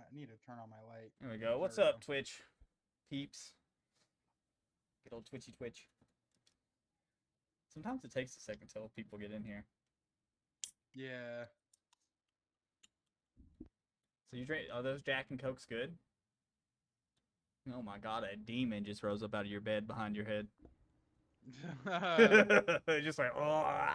I need to turn on my light. There we go. What's There we up, go. Twitch peeps? Good old Twitch. Sometimes it takes a second till people get in here. Yeah. So you drink? Are those Jack and Cokes good? Oh my God! A demon just rose up out of your bed behind your head. Just like, oh.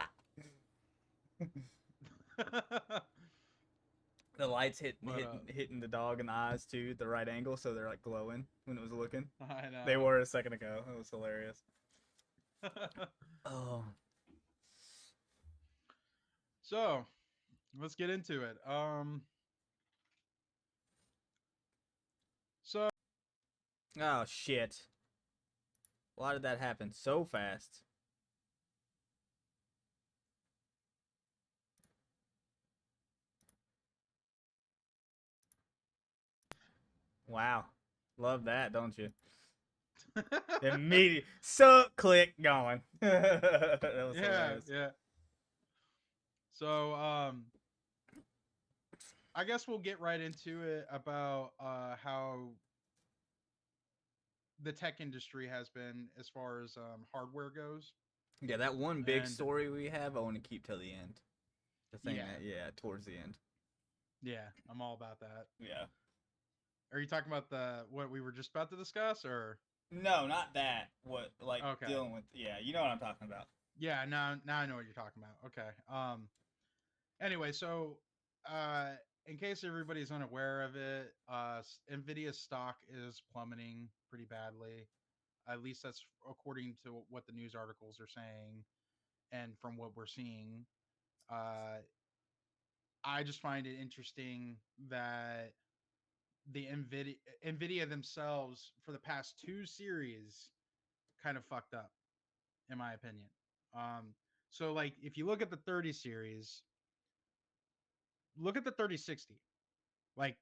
The lights hitting the dog in the eyes too at the right angle, so they're like glowing when it was looking. I know. They were a second ago. It was hilarious. Oh. So, let's get into it. So. Oh shit! Why did that happen so fast? Wow. Love that, don't you? Immediate click going. That was hilarious. Yeah. So, I guess we'll get right into it about how the tech industry has been as far as hardware goes. Yeah, that one big And story we have, I want to keep till the end. The thing Yeah. that, yeah, towards the end. yeah, I'm all about that. Yeah. Are you talking about what we were just about to discuss, or? No, not that. What, like, Okay. dealing with, yeah, you know what I'm talking about. Yeah, now I know what you're talking about. Okay. Anyway, so in case everybody's unaware of it, Nvidia's stock is plummeting pretty badly. At least that's according to what the news articles are saying, and from what we're seeing. Uh, I just find it interesting that the Nvidia themselves for the past two series kind of fucked up, in my opinion. So like if you look at the 30 series, look at the 3060. Like,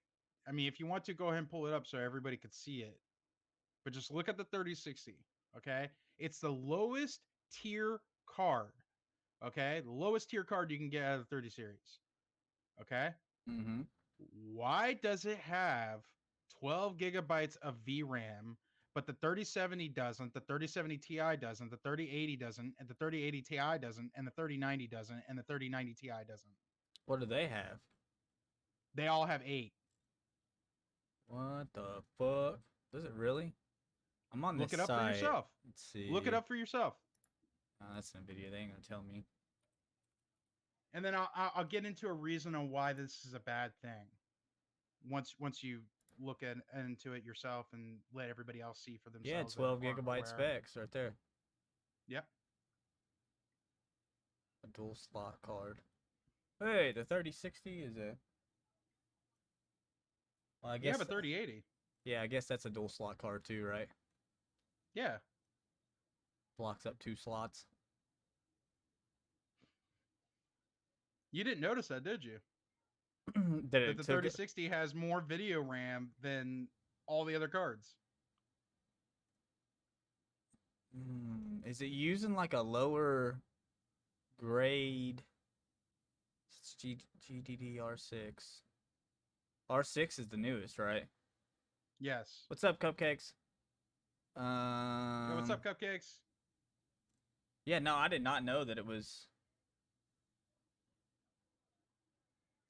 I mean, if you want to go ahead and pull it up so everybody could see it, but just look at the 3060. Okay, it's the lowest tier card. Okay, the lowest tier card you can get out of the 30 series. Okay, Mm-hmm. why does it have 12 gigabytes of VRAM, but the 3070 doesn't, the 3070 Ti doesn't, the 3080 doesn't, and the 3080 Ti doesn't, and the 3090 doesn't, and the 3090 Ti doesn't? What do they have? They all have 8. What the fuck? Does it really? I'm on Look this it up for site. yourself. Let's see. Look it up for yourself. Oh, that's Nvidia. They ain't gonna tell me. And then I'll get into a reason on why this is a bad thing. Once you look into it yourself and let everybody else see for Yeah, themselves that 12 aren't gigabyte aware. specs right there. Yep. A dual slot card. Hey, the 3060 is a. Well, I You guess. have a 3080. Yeah, I guess that's a dual slot card too, right? Yeah. Blocks up 2 slots. You didn't notice that, did you? That That it the took. 3060 has more video RAM than all the other cards. Is it using like a lower grade GDDR6? R6 is the newest, right? Yes. What's up, Cupcakes? Yo, what's up, Cupcakes? Yeah, no, I did not know that it was.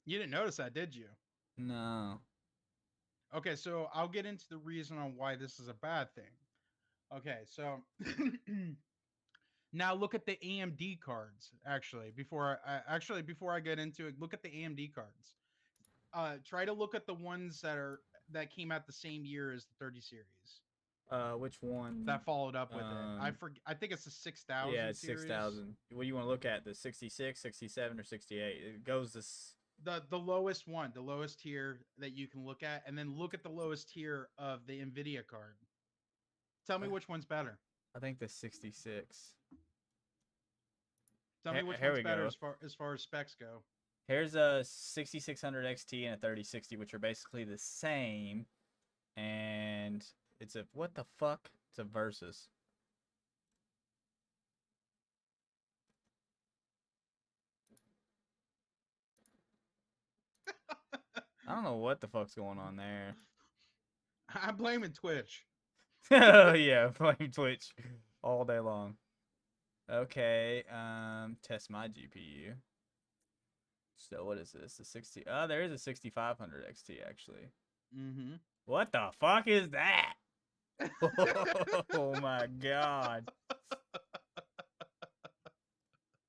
You didn't notice that, did you? No. Okay, so I'll get into the reason on why this is a bad thing. Okay, so now look at the AMD cards. Before I get into it, look at the AMD cards. Try to look at the ones that came out the same year as the 30 series. Which one? That followed up with it. I think it's the 6000 Yeah, it's series. 6,000. What do you want to look at? The 66, 67, or 68? It goes this. The lowest one, the lowest tier that you can look at, and then look at the lowest tier of the Nvidia card. Tell me which one's better. I think the 66. Tell me which Here one's we better go. as far as specs go. Here's a 6600 XT and a 3060, which are basically the same. And it's a what the fuck? It's a Versus. I don't know what the fuck's going on there. I'm blaming Twitch. Oh yeah, playing Twitch all day long. Okay, test my GPU. So what is this? The 60. Oh, there is a 6500 XT actually. Mm-hmm. What the fuck is that? Oh my god.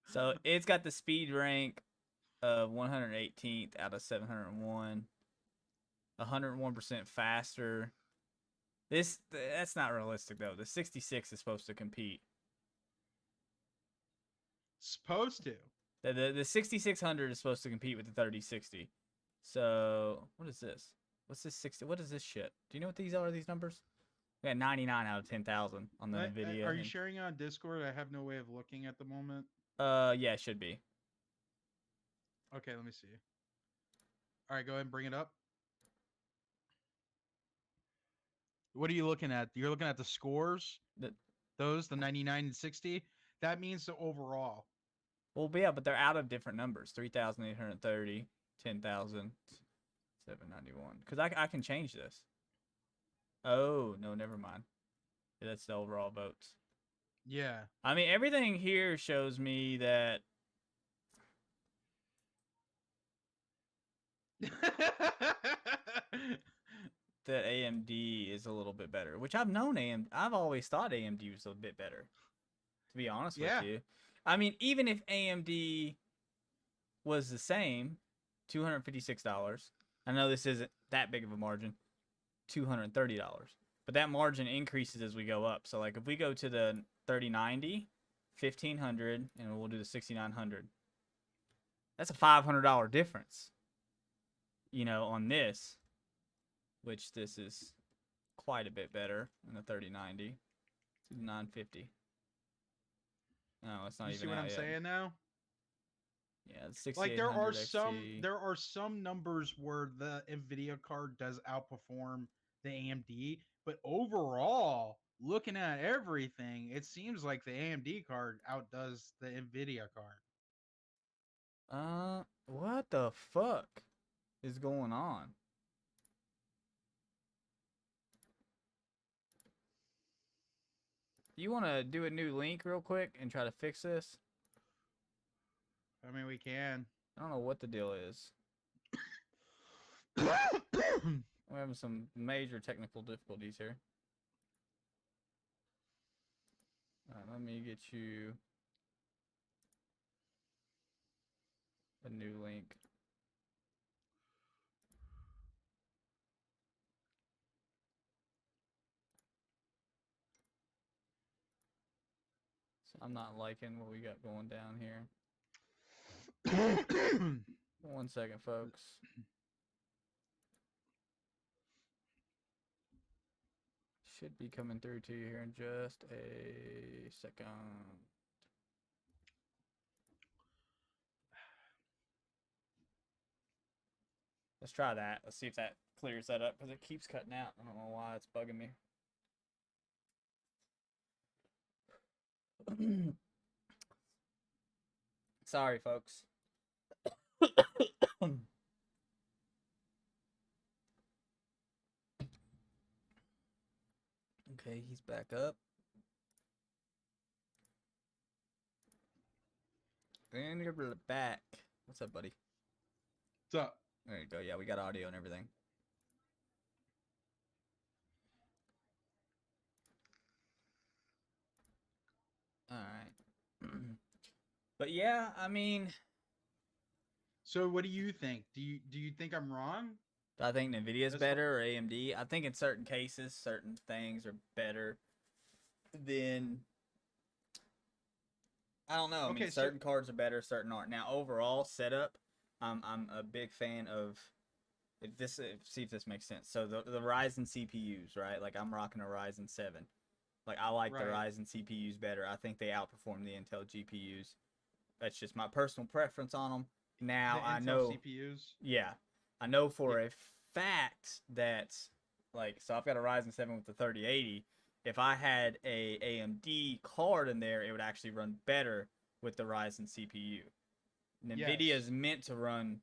So it's got the speed rank of 118th out of 701. 101% faster. That's not realistic though. The 66 is supposed to compete. Supposed to. The 6600 is supposed to compete with the 3060. So what is this? What's this 60? What is this shit? Do you know what these are? These numbers? We got 99 out of 10,000 on the Nvidia. Are you sharing it on Discord? I have no way of looking at the moment. Yeah, it should be. Okay, let me see. All right, go ahead and bring it up. What are you looking at? You're looking at the scores? The 99 and 60? That means the overall. Well, yeah, but they're out of different numbers. 3,830, 10,000, 791. Because I can change this. Oh, no, never mind. Yeah, that's the overall votes. Yeah. I mean, everything here shows me that that AMD is a little bit better, which I've known AMD. I've always thought AMD was a bit better, to be honest with you. I mean, even if AMD was the same, $256. I know this isn't that big of a margin, $230. But that margin increases as we go up. So like if we go to the 3090, 1500, and we'll do the 6900. That's a $500 difference. You know, on this, which this is quite a bit better than the 3090. It's 950. No, it's not you even. See what I'm saying now? Yeah, the 6800 like XT. there are some numbers where the Nvidia card does outperform the AMD, but overall, looking at everything, it seems like the AMD card outdoes the Nvidia card. What the fuck is going on? You want to do a new link real quick and try to fix this? I mean, we can. I don't know what the deal is. We're having some major technical difficulties here. Alright, let me get you a new link. So I'm not liking what we got going down here. 1 second, folks. Should be coming through to you here in just a second. Let's try that. Let's see if that clears that up because it keeps cutting out. I don't know why it's bugging me. Sorry, folks. Okay, he's back up. And you're back. What's up, buddy? What's up? There you go. Yeah, we got audio and everything. All right. But yeah, I mean, so what do you think? Do you think I'm wrong? Do I think Nvidia's better or AMD? I think in certain cases, certain things are better than. I don't know. I mean, certain cards are better, certain aren't. Now, overall setup, I'm a big fan of. See if this makes sense. So the Ryzen CPUs, right? Like I'm rocking a Ryzen 7. Like I like the Ryzen CPUs better. I think they outperform the Intel GPUs. That's just my personal preference on them. Now I know CPUs. Yeah, I know for a fact that so I've got a Ryzen 7 with the 3080. If I had a AMD card in there, it would actually run better with the Ryzen CPU. Nvidia is meant to run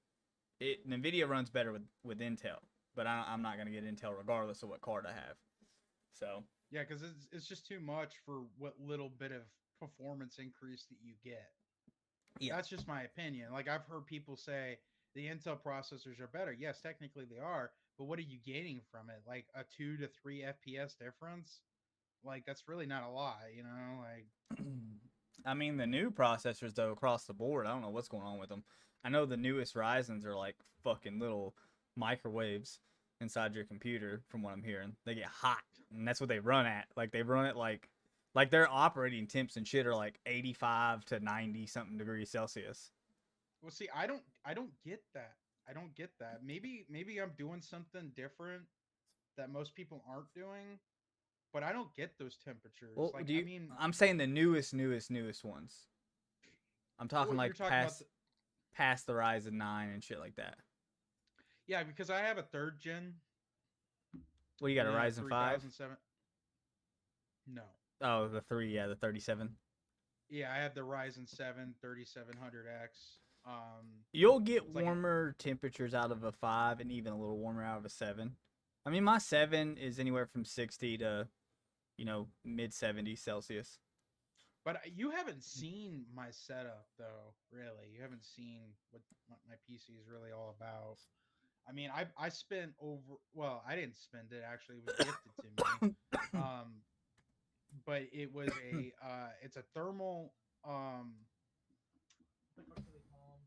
NVIDIA runs better with Intel, but I'm not gonna get Intel regardless of what card I have. So Yeah, because it's just too much for what little bit of performance increase that you get. yeah. That's just my opinion. Like I've heard people say the Intel processors are better. Yes, technically they are, but what are you gaining from it? Like a 2 to 3 FPS difference? Like that's really not a lot, you know? Like I mean, the new processors though across the board, I don't know what's going on with them. I know the newest Ryzen's are like fucking little microwaves inside your computer, from what I'm hearing. They get hot, and that's what they run at. Like they run at like their operating temps and shit are like 85 to 90 something degrees Celsius. well see, I don't get that. I don't get that. Maybe I'm doing something different that most people aren't doing, but I don't get those temperatures. Well, Like do I you? mean, I'm saying the newest ones. I'm talking well, you're like talking about past the Ryzen 9 and shit like that. yeah, because I have a third gen, What you got, a the Ryzen 5? 3007. No. Oh, the 3, yeah, the 37. Yeah, I have the Ryzen 7 3700X. You'll get It's like a, warmer temperatures out of a 5 and even a little warmer out of a 7. I mean, my 7 is anywhere from 60 to, mid 70s Celsius. but you haven't seen my setup though, really. You haven't seen what my PC is really all about. I mean, I spent over. Well, I didn't spend it actually. It was gifted to me. Um, but it was a. It's a thermal. What the fuck do they call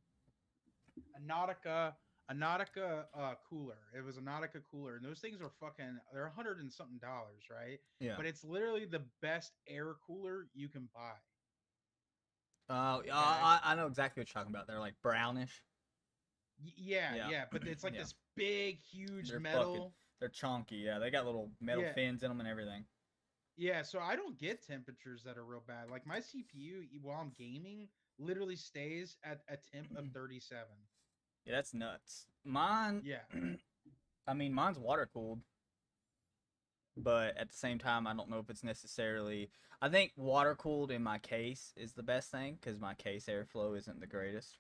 them? A Nautica cooler. It was a Nautica cooler, and those things are fucking. They're $100 and something, right? Yeah. But it's literally the best air cooler you can buy. Okay. I know exactly what you're talking about. They're like brownish. Yeah, Yeah. yeah, but it's like Yeah. this big, huge They're fucking, metal. they're chunky. Yeah, they got little metal Yeah, fins in them and everything. yeah. So I don't get temperatures that are real bad. Like my CPU, while I'm gaming, literally stays at a temp of 37. Yeah, that's nuts. Mine, Yeah, I mean, mine's water cooled, but at the same time, I don't know if it's necessarily. I think water cooled in my case is the best thing because my case airflow isn't the greatest.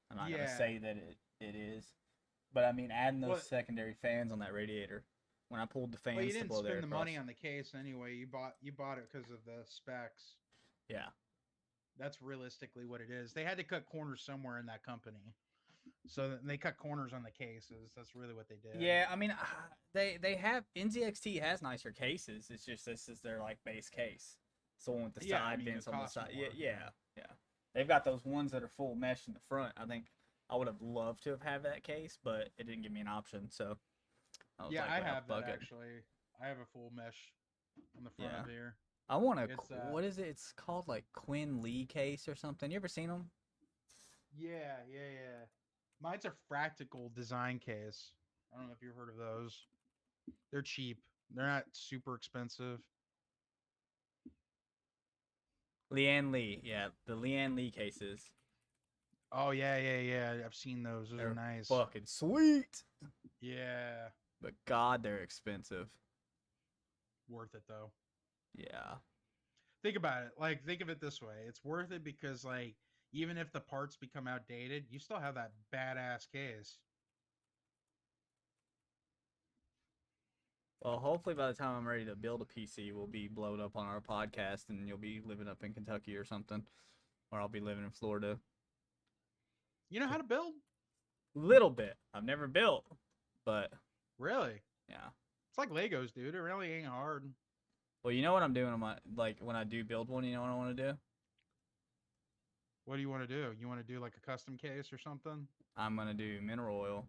I'm not gonna yeah. say that it is, but I mean, adding those Well, secondary fans on that radiator, when I pulled the well, you fans to didn't blow the air spend the across. money on the case anyway. You bought it because of the specs. Yeah. That's realistically what it is. They had to cut corners somewhere in that company, so they cut corners on the cases. That's really what they did. Yeah, I mean, they have NZXT has nicer cases. It's just this is their like base case. It's the one with the Yeah, I side mean, vents it on the costs side. Yeah, more. yeah, yeah. They've got those ones that are full mesh in the front. I think I would have loved to have had that case, but it didn't give me an option. So I was Yeah, like, I well, have that fuck it. actually. I have a full mesh on the front Yeah. of here. I want a It's what is it? It's called like Quinn Lee case or something. You ever seen them? yeah. Mine's a fractal design case. I don't know if you've heard of those. They're cheap. They're not super expensive. Leanne Lee. Yeah, the Leanne Lee cases. Oh yeah. I've seen those. Those are They're nice. fucking sweet. Yeah, But God, they're expensive. worth it though. Yeah. Think about it. Like think of it this way. It's worth it because like even if the parts become outdated, you still have that badass case. Well, hopefully by the time I'm ready to build a PC, we'll be blowed up on our podcast, and you'll be living up in Kentucky or something, or I'll be living in Florida. You know how to build? Little bit. I've never built, but Really? yeah. It's like Legos, dude. It really ain't hard. Well, you know what I'm doing on my like when I do build one. You know what I want to do? What do you want to do? You want to do like a custom case or something? I'm gonna do mineral oil.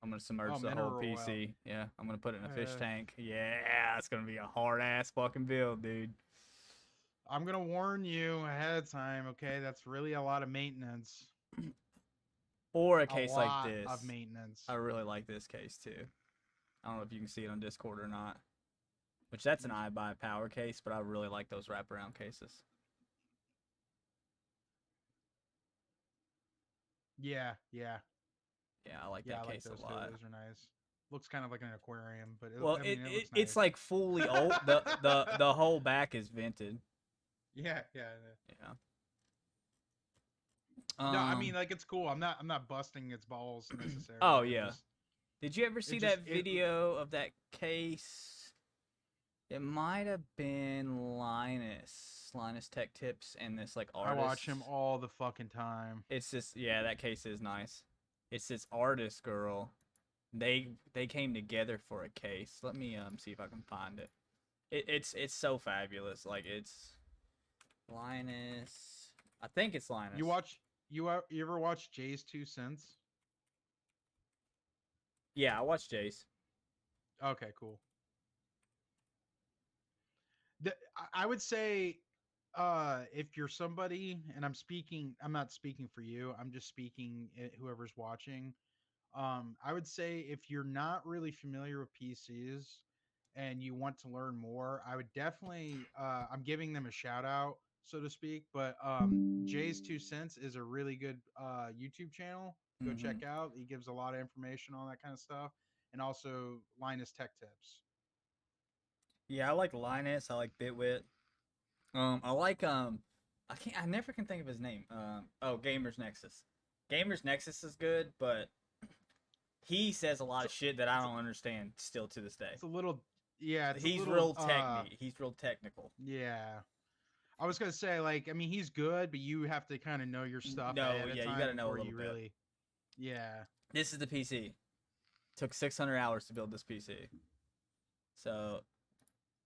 I'm gonna Oh, submerge the whole mineral oil. PC. Yeah, I'm gonna put it in a fish Uh, tank. Yeah, it's gonna be a hard ass fucking build, dude. I'm gonna warn you ahead of time. Okay, that's really a lot of maintenance. Or a A case like lot this. of maintenance. I really like this case too. I don't know if you can see it on Discord or not. Which that's an iBuy power case, but I really like those wraparound cases. Yeah. Yeah, I like that I like case those a too. lot. Those are nice. Looks kind of like an aquarium, but Well, I mean, it looks it's nice. like fully old. The whole back is vented. Yeah. Yeah. No, I mean like it's cool. I'm not busting its balls necessarily. Oh yeah. Did you ever see just that video of that case? It might have been Linus Tech Tips, and this like I artist. watch him all the fucking time. It's just that case is nice. It's this artist girl. They came together for a case. Let me see if I can find it. It's so fabulous. Like it's Linus. I think it's Linus. You ever watch Jay's 2 Cents? Yeah, I watched Jace. Okay, cool. I would say if you're somebody, and I'm not speaking for you, I'm just speaking whoever's watching. I would say if you're not really familiar with PCs and you want to learn more, I would definitely I'm giving them a shout out, so to speak. But Jay's 2 Cents is a really good YouTube channel. Go check out. He gives a lot of information on that kind of stuff, and also Linus Tech Tips. Yeah, I like Linus. I like Bitwit. I like I never can think of his name. Gamers Nexus. Gamers Nexus is good, but he says a lot of shit that I don't understand still to this day. It's a little, yeah. He's real technical. Yeah, I was gonna say, like, I mean, he's good, but you have to kind of know your stuff. No, ahead of time you gotta know a before little you bit. really. Yeah. This is the PC. Took 600 hours to build this PC. So,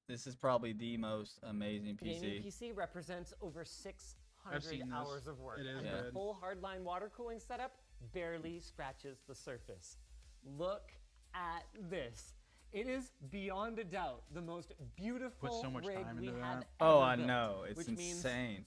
this is probably the most amazing PC. Gaming PC represents over 600 hours of work. It is and good. the full hardline water cooling setup barely scratches the surface. Look at this. It is beyond a doubt the most beautiful Put so much rig time we into have that. ever Oh, I built, know. It's which insane. Means,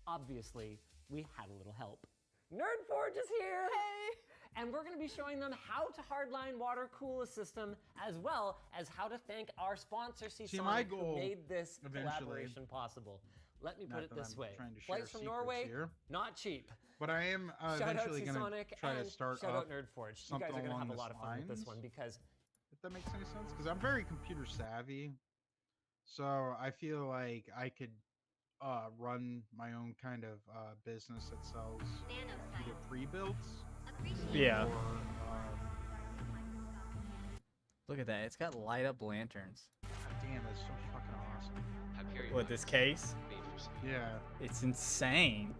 obviously, we had a little help. NerdForge is here! Hey! And we're going to be showing them how to hardline water cool a system, as well as how to thank our sponsor, Seasonic, who made this collaboration possible. Let me put it this way. Flights from Norway, not cheap. But I am eventually going to try to start shout out NerdForge. You guys are going to have a lot of fun with this one because... If that makes any sense? Because I'm very computer savvy. So I feel like I could run my own kind of business that sells either pre-builds. Yeah. Or, look at that. It's got light up lanterns. God damn, that's so fucking awesome. What, this case? Yeah. It's insane.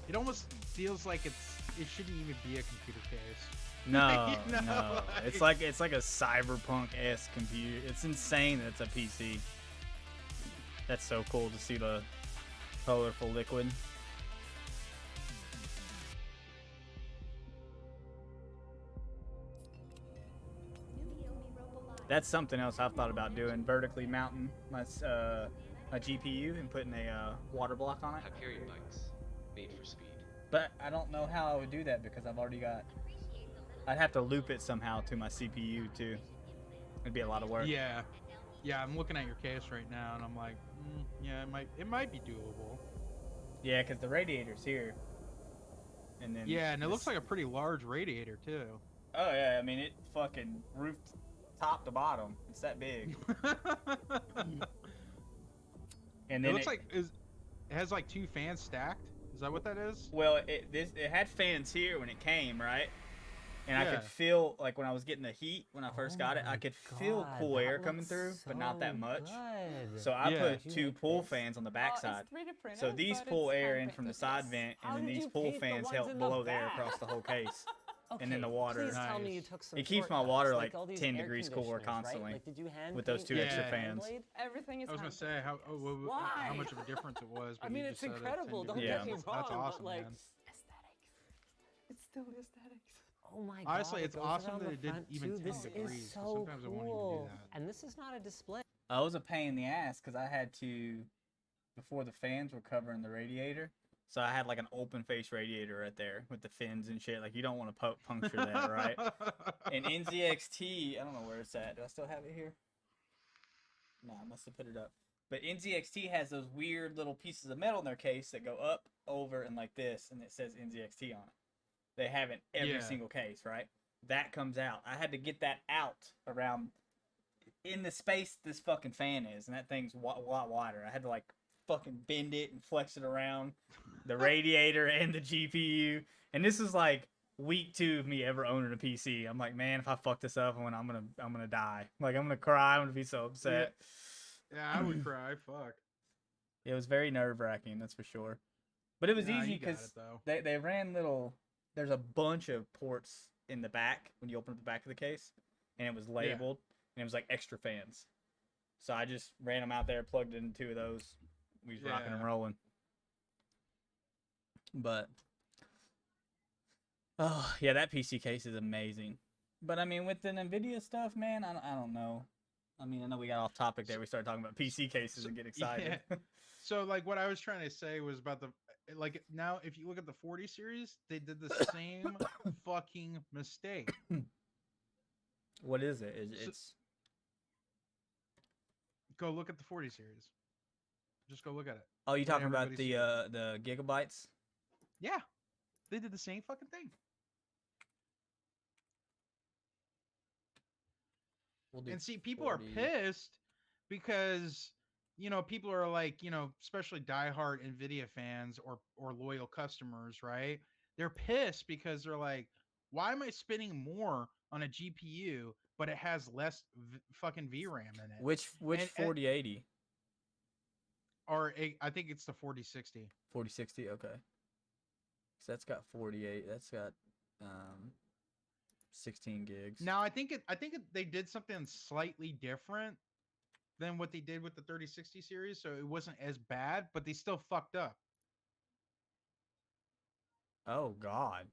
It almost feels like it shouldn't even be a computer case. No, You know, no. It's like a cyberpunk-esque computer. It's insane that it's a PC. That's so cool to see the colorful liquid. That's something else I've thought about doing. Vertically mounting my GPU and putting a water block on it. Hyperion bikes, made for speed. But I don't know how I would do that because I've already got... I'd have to loop it somehow to my CPU too. It'd be a lot of work. Yeah. Yeah, I'm looking at your case right now and I'm like, yeah, it might be doable. Yeah, because the radiator's here. And then it looks like a pretty large radiator too. Oh yeah, I mean it fucking roofed top to bottom. It's that big. And then it looks like it has like 2 fans stacked. Is that what that is? Well, it had fans here when it came, right? And I could feel, like, when I was getting the heat, when I first got it, I could feel cool air coming through, but not that much. Good. So I put 2 pull fans on the backside. So these pull air in from the side vent, and then these pull fans help blow the air across the whole case. Okay, and then the water. Please tell me you took some it keeps my shortcuts, water like all these 10 air degrees cooler conditioners, constantly right? Like, did you hand with those 2 paint extra the fans. blade? Everything is I was gonna say how much of a difference it was. But I mean, you it's just said incredible. 10 Don't degrees. get me wrong. That's awesome, but, like, man. aesthetics. It's still the aesthetics. Oh my god. Honestly, it's goes awesome around that the it didn't front, even too. 10 This degrees, is 'cause so sometimes I won't even do cool. that. And this is not a display. It was a pain in the ass because I had to, before the fans were covering the radiator, so I had like an open face radiator right there with the fins and shit. Like you don't want to puncture that, right? And NZXT, I don't know where it's at. Do I still have it here? No, I must have put it up. But NZXT has those weird little pieces of metal in their case that go up, over, and like this, and it says NZXT on it. They have it in every single case, right? That comes out. I had to get that out around. in the space this fucking fan is, and that thing's a lot wider. I had to like fucking bend it and flex it around the radiator and the GPU. And this is like week 2 of me ever owning a PC. I'm like, man, if I fuck this up, I'm gonna die. Like I'm gonna cry. I'm gonna be so upset. Yeah, I would cry. Fuck. It was very nerve wracking, that's for sure. But it was Nah, easy you got because it, though. they ran little. There's a bunch of ports in the back when you open up the back of the case, and it was labeled, and it was like extra fans. So I just ran them out there, plugged it in 2 of those. We was rocking and rolling. But oh yeah, that PC case is amazing. But I mean, with the NVIDIA stuff, man, I don't know. I mean, I know we got off topic there. We started talking about PC cases and get excited. Yeah. So like what I was trying to say was about the like now if you look at the 40 series, they did the same fucking mistake. What is it? It's go look at the 40 series. Just go look at it. Oh, you talking about everybody see the gigabytes? Yeah. They did the same fucking thing. And see, people 40. are pissed because people are like, especially diehard Nvidia fans or loyal customers, right? They're pissed because they're like, why am I spending more on a GPU but it has less fucking VRAM in it? Which 4080? I think it's the 4060. 4060, okay. So that's got 48. That's got 16 gigs. Now I think they did something slightly different than what they did with the 3060 series, so it wasn't as bad, but they still fucked up. Oh god.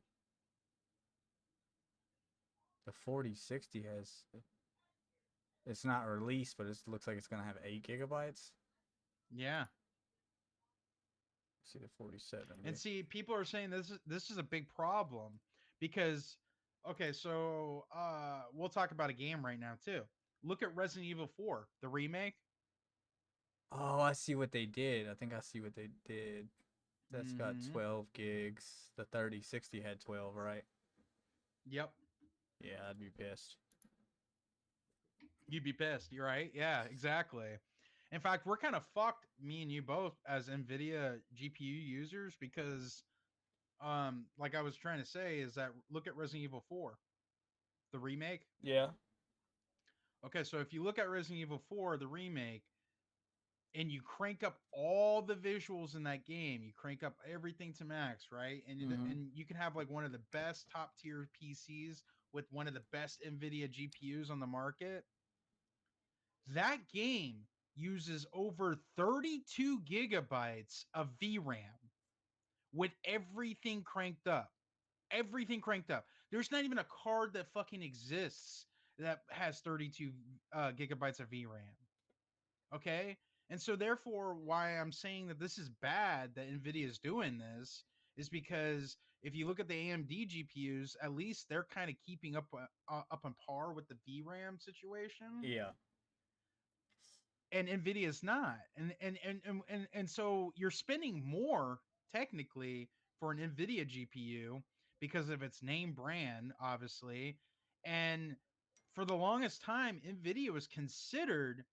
The 4060 has, it's not released, but it looks like it's gonna have 8 gigabytes. Yeah. See the 47. And see, people are saying this is a big problem because okay, so we'll talk about a game right now too. Look at Resident Evil 4, the remake. Oh, I see what they did. I think I see what they did. That's got 12 gigs. The 3060 had 12, right? Yep. Yeah, I'd be pissed. You'd be pissed. You're right. Yeah, exactly. In fact, we're kind of fucked, me and you both, as NVIDIA GPU users because, like I was trying to say, is that look at Resident Evil 4, the remake. Yeah. Okay, so if you look at Resident Evil 4, the remake, and you crank up all the visuals in that game, you crank up everything to max, right? And and you can have like one of the best top tier PCs with one of the best NVIDIA GPUs on the market. That game uses over 32 gigabytes of VRAM with everything cranked up. Everything cranked up. There's not even a card that fucking exists that has 32 gigabytes of VRAM. Okay? And so therefore why I'm saying that this is bad that Nvidia is doing this is because if you look at the AMD GPUs, at least they're kind of keeping up on par with the VRAM situation. Yeah. And Nvidia is not. And so you're spending more technically for an Nvidia GPU because of its name brand, obviously. And for the longest time, Nvidia was considered,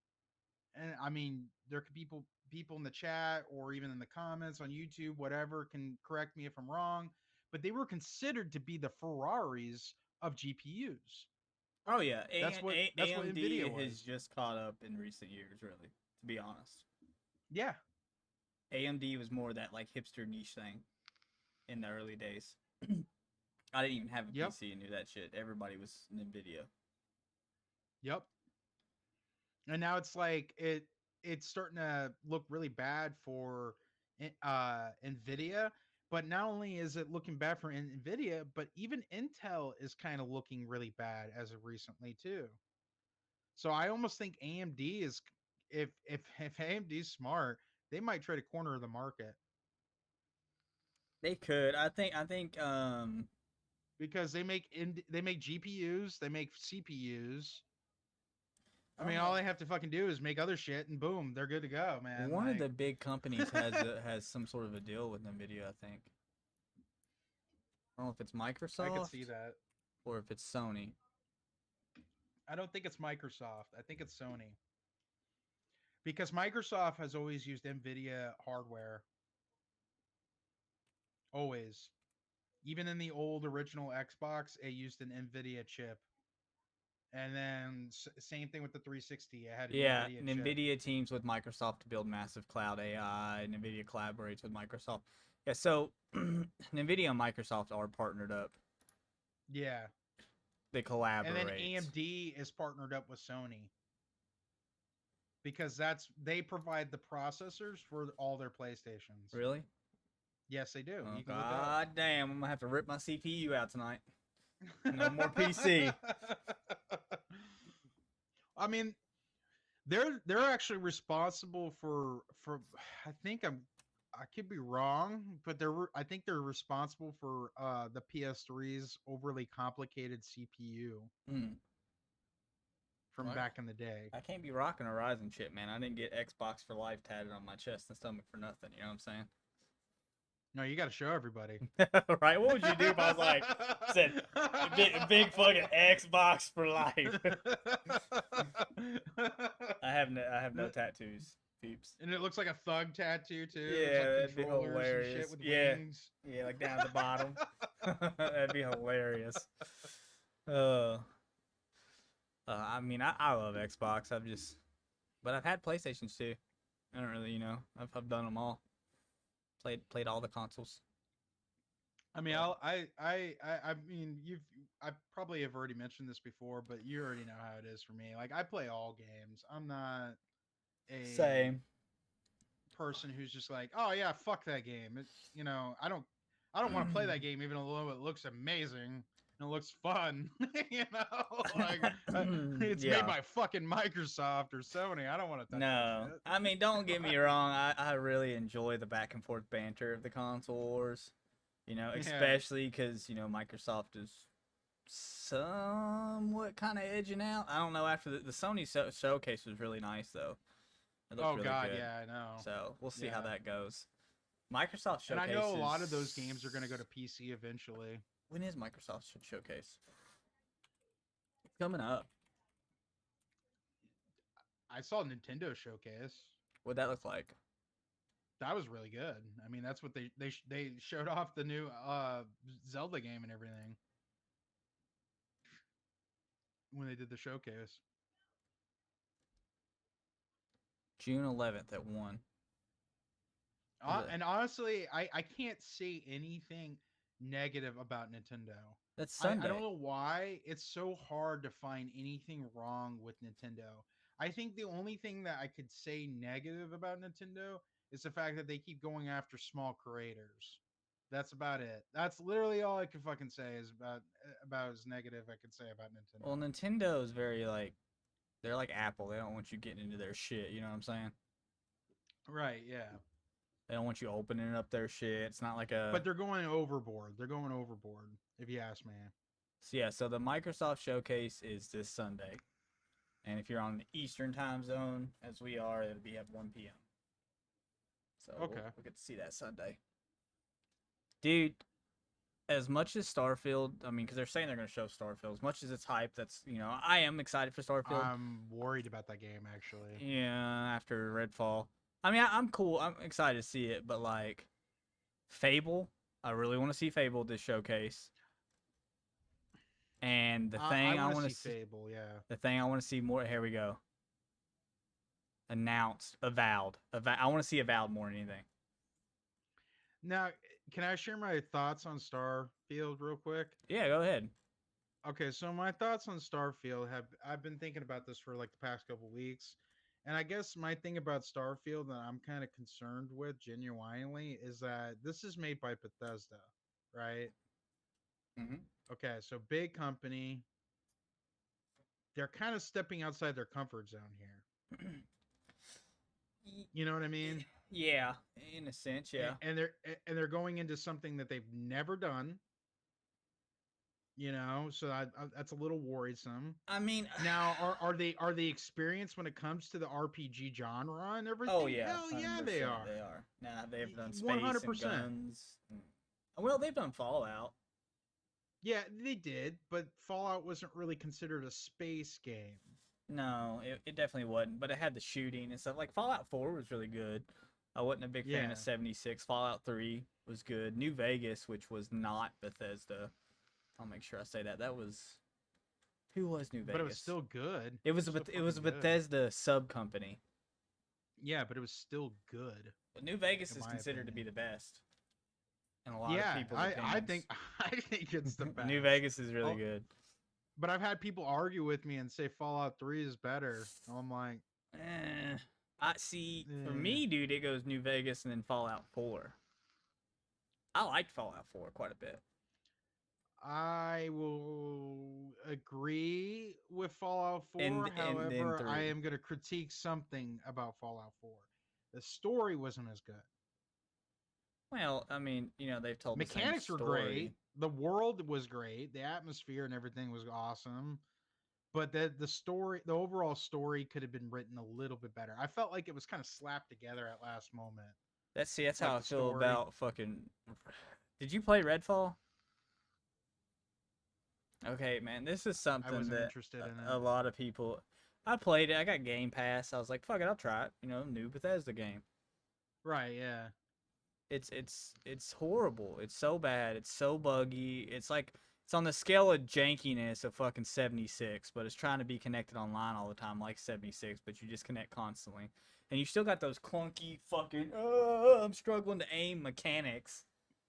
and I mean, there could people in the chat or even in the comments on YouTube, whatever, can correct me if I'm wrong, but they were considered to be the Ferraris of GPUs. Oh yeah, That's what AMD Nvidia was. has just caught up in recent years, really. To be honest, Yeah, AMD was more that like hipster niche thing in the early days. I didn't even have a PC and knew that shit. Everybody was Nvidia. Yep. And now it's like it's starting to look really bad for Nvidia. But not only is it looking bad for Nvidia, but even Intel is kind of looking really bad as of recently too. So I almost think AMD is, if AMD is smart, they might try to corner the market They could. I think. because they make GPUs, they make CPUs. I mean, Oh. all they have to fucking do is make other shit, and boom, they're good to go, man. One like, of the big companies has some sort of a deal with Nvidia. I think. I don't know if it's Microsoft. I could see that. Or if it's Sony. I don't think it's Microsoft. I think it's Sony. Because Microsoft has always used Nvidia hardware. Always. Even in the old original Xbox, it used an Nvidia chip. And then same thing with the 360. It had an Yeah, Nvidia chip. NVIDIA teams with Microsoft to build massive cloud AI. NVIDIA collaborates with Microsoft. Yeah, so NVIDIA and Microsoft are partnered up. Yeah. They collaborate. And then AMD is partnered up with Sony. Because they provide the processors for all their PlayStations. Really? Yes, they do. Oh, You can look it God up. damn, I'm going to have to rip my CPU out tonight. No more PC. I mean, they're actually responsible for I think I could be wrong, but I think they're responsible for the PS3's overly complicated CPU from Well, back in the day. I can't be rocking a Ryzen chip, man. I didn't get Xbox for Life tatted on my chest and stomach for nothing. You know what I'm saying? No, you got to show everybody. Right? What would you do if I was like, said, big fucking Xbox for life? I have no tattoos, peeps. And it looks like a thug tattoo too. Yeah, It's like that'd be controllers and hilarious. shit with Yeah. wings. Yeah, like down at the bottom. That'd be hilarious. I mean, I love Xbox. But I've had PlayStations too. I don't really, I've done them all. Played all the consoles. I mean, I mean, I probably have already mentioned this before, but you already know how it is for me. Like, I play all games. I'm not a Same. person who's just like, oh yeah, fuck that game. I don't want to play that game even though it looks amazing and it looks fun. Like it's Yeah. made by fucking Microsoft or Sony. I don't want to touch that shit. I mean, don't get me wrong. I really enjoy the back and forth banter of the console wars. Especially because Microsoft is somewhat kind of edging out. I don't know. After the Sony showcase was really nice though. It looked really good. Yeah, I know. So we'll see how that goes. Microsoft showcase. And I know a lot of those games are going to go to PC eventually. When is Microsoft showcase? It's coming up. I saw Nintendo showcase. What'd that look like? That was really good. I mean, that's what they showed off the new Zelda game and everything when they did the showcase. June 11th at 1. And honestly, I can't say anything negative about Nintendo. That's Sunday. I don't know why it's so hard to find anything wrong with Nintendo. I think the only thing that I could say negative about Nintendo is the fact that they keep going after small creators. That's about it. That's literally all I can fucking say is about as negative I could say about Nintendo. Well, Nintendo is very they're like Apple. They don't want you getting into their shit. You know what I'm saying? Right. Yeah. They don't want you opening up their shit. It's not like a. But they're going overboard. They're going overboard, if you ask me. So yeah. So the Microsoft showcase is this Sunday, and if you're on the Eastern time zone, as we are, it'll be at 1 p.m. So okay, we'll get to see that Sunday. Dude, as much as Starfield, I mean, because they're saying they're going to show Starfield, as much as it's hype, I am excited for Starfield. I'm worried about that game, actually. Yeah, after Redfall. I mean, I'm cool. I'm excited to see it, but, Fable, I really want to see Fable this showcase. And the thing I want to see Fable, yeah. The thing I want to see more, here we go. Announced, Avowed. I want to see Avowed more than anything. Now, can I share my thoughts on Starfield real quick? Yeah, go ahead. Okay, so my thoughts on Starfield I've been thinking about this for the past couple weeks. And I guess my thing about Starfield that I'm kind of concerned with genuinely is that this is made by Bethesda, right? Mm-hmm. Okay, so big company. They're kind of stepping outside their comfort zone here. You know what I mean? Yeah, in a sense, yeah. And they're going into something that they've never done. So that's a little worrisome. I mean, now are they experienced when it comes to the RPG genre and everything? Oh yeah, hell yeah, they are. They are. Nah, they've done space 100%. and guns. Well, they've done Fallout. Yeah, they did, but Fallout wasn't really considered a space game. No, it definitely wasn't. But it had the shooting and stuff. Like Fallout 4 was really good. I wasn't a big fan Yeah, of 76. Fallout 3 was good. New Vegas, which was not Bethesda. I'll make sure I say that. That was who was New but it was Vegas? still good. It was Still it was a fucking good. Bethesda sub company. Yeah, but it was still good, But New Vegas in is my considered to be opinion. the best in a lot of Yeah, people's I opinions. think I think it's the best. New Vegas is really Oh, good. but I've had people argue with me and say Fallout 3 is better. I'm like, I see. For eh. me, dude, it goes New Vegas and then Fallout 4. I liked Fallout 4 quite a bit. I will agree with Fallout 4. And then However, I 3. am going to critique something about Fallout 4. The story wasn't as good. Well, I mean, they've told the same Mechanics were great. story. The world was great. The atmosphere and everything was awesome. But the story, the overall story could have been written a little bit better. I felt like it was kind of slapped together at last moment. That's how Like I the feel story. about fucking. Did you play Redfall? Okay, man, this is I something wasn't that interested in a it. lot of people. I played it. I got Game Pass. I was like, fuck it, I'll try it. New Bethesda game. Right, yeah. It's horrible. It's so bad. It's so buggy. It's on the scale of jankiness of fucking 76, but it's trying to be connected online all the time like 76, but you just connect constantly. And you still got those clunky fucking I'm struggling to aim mechanics.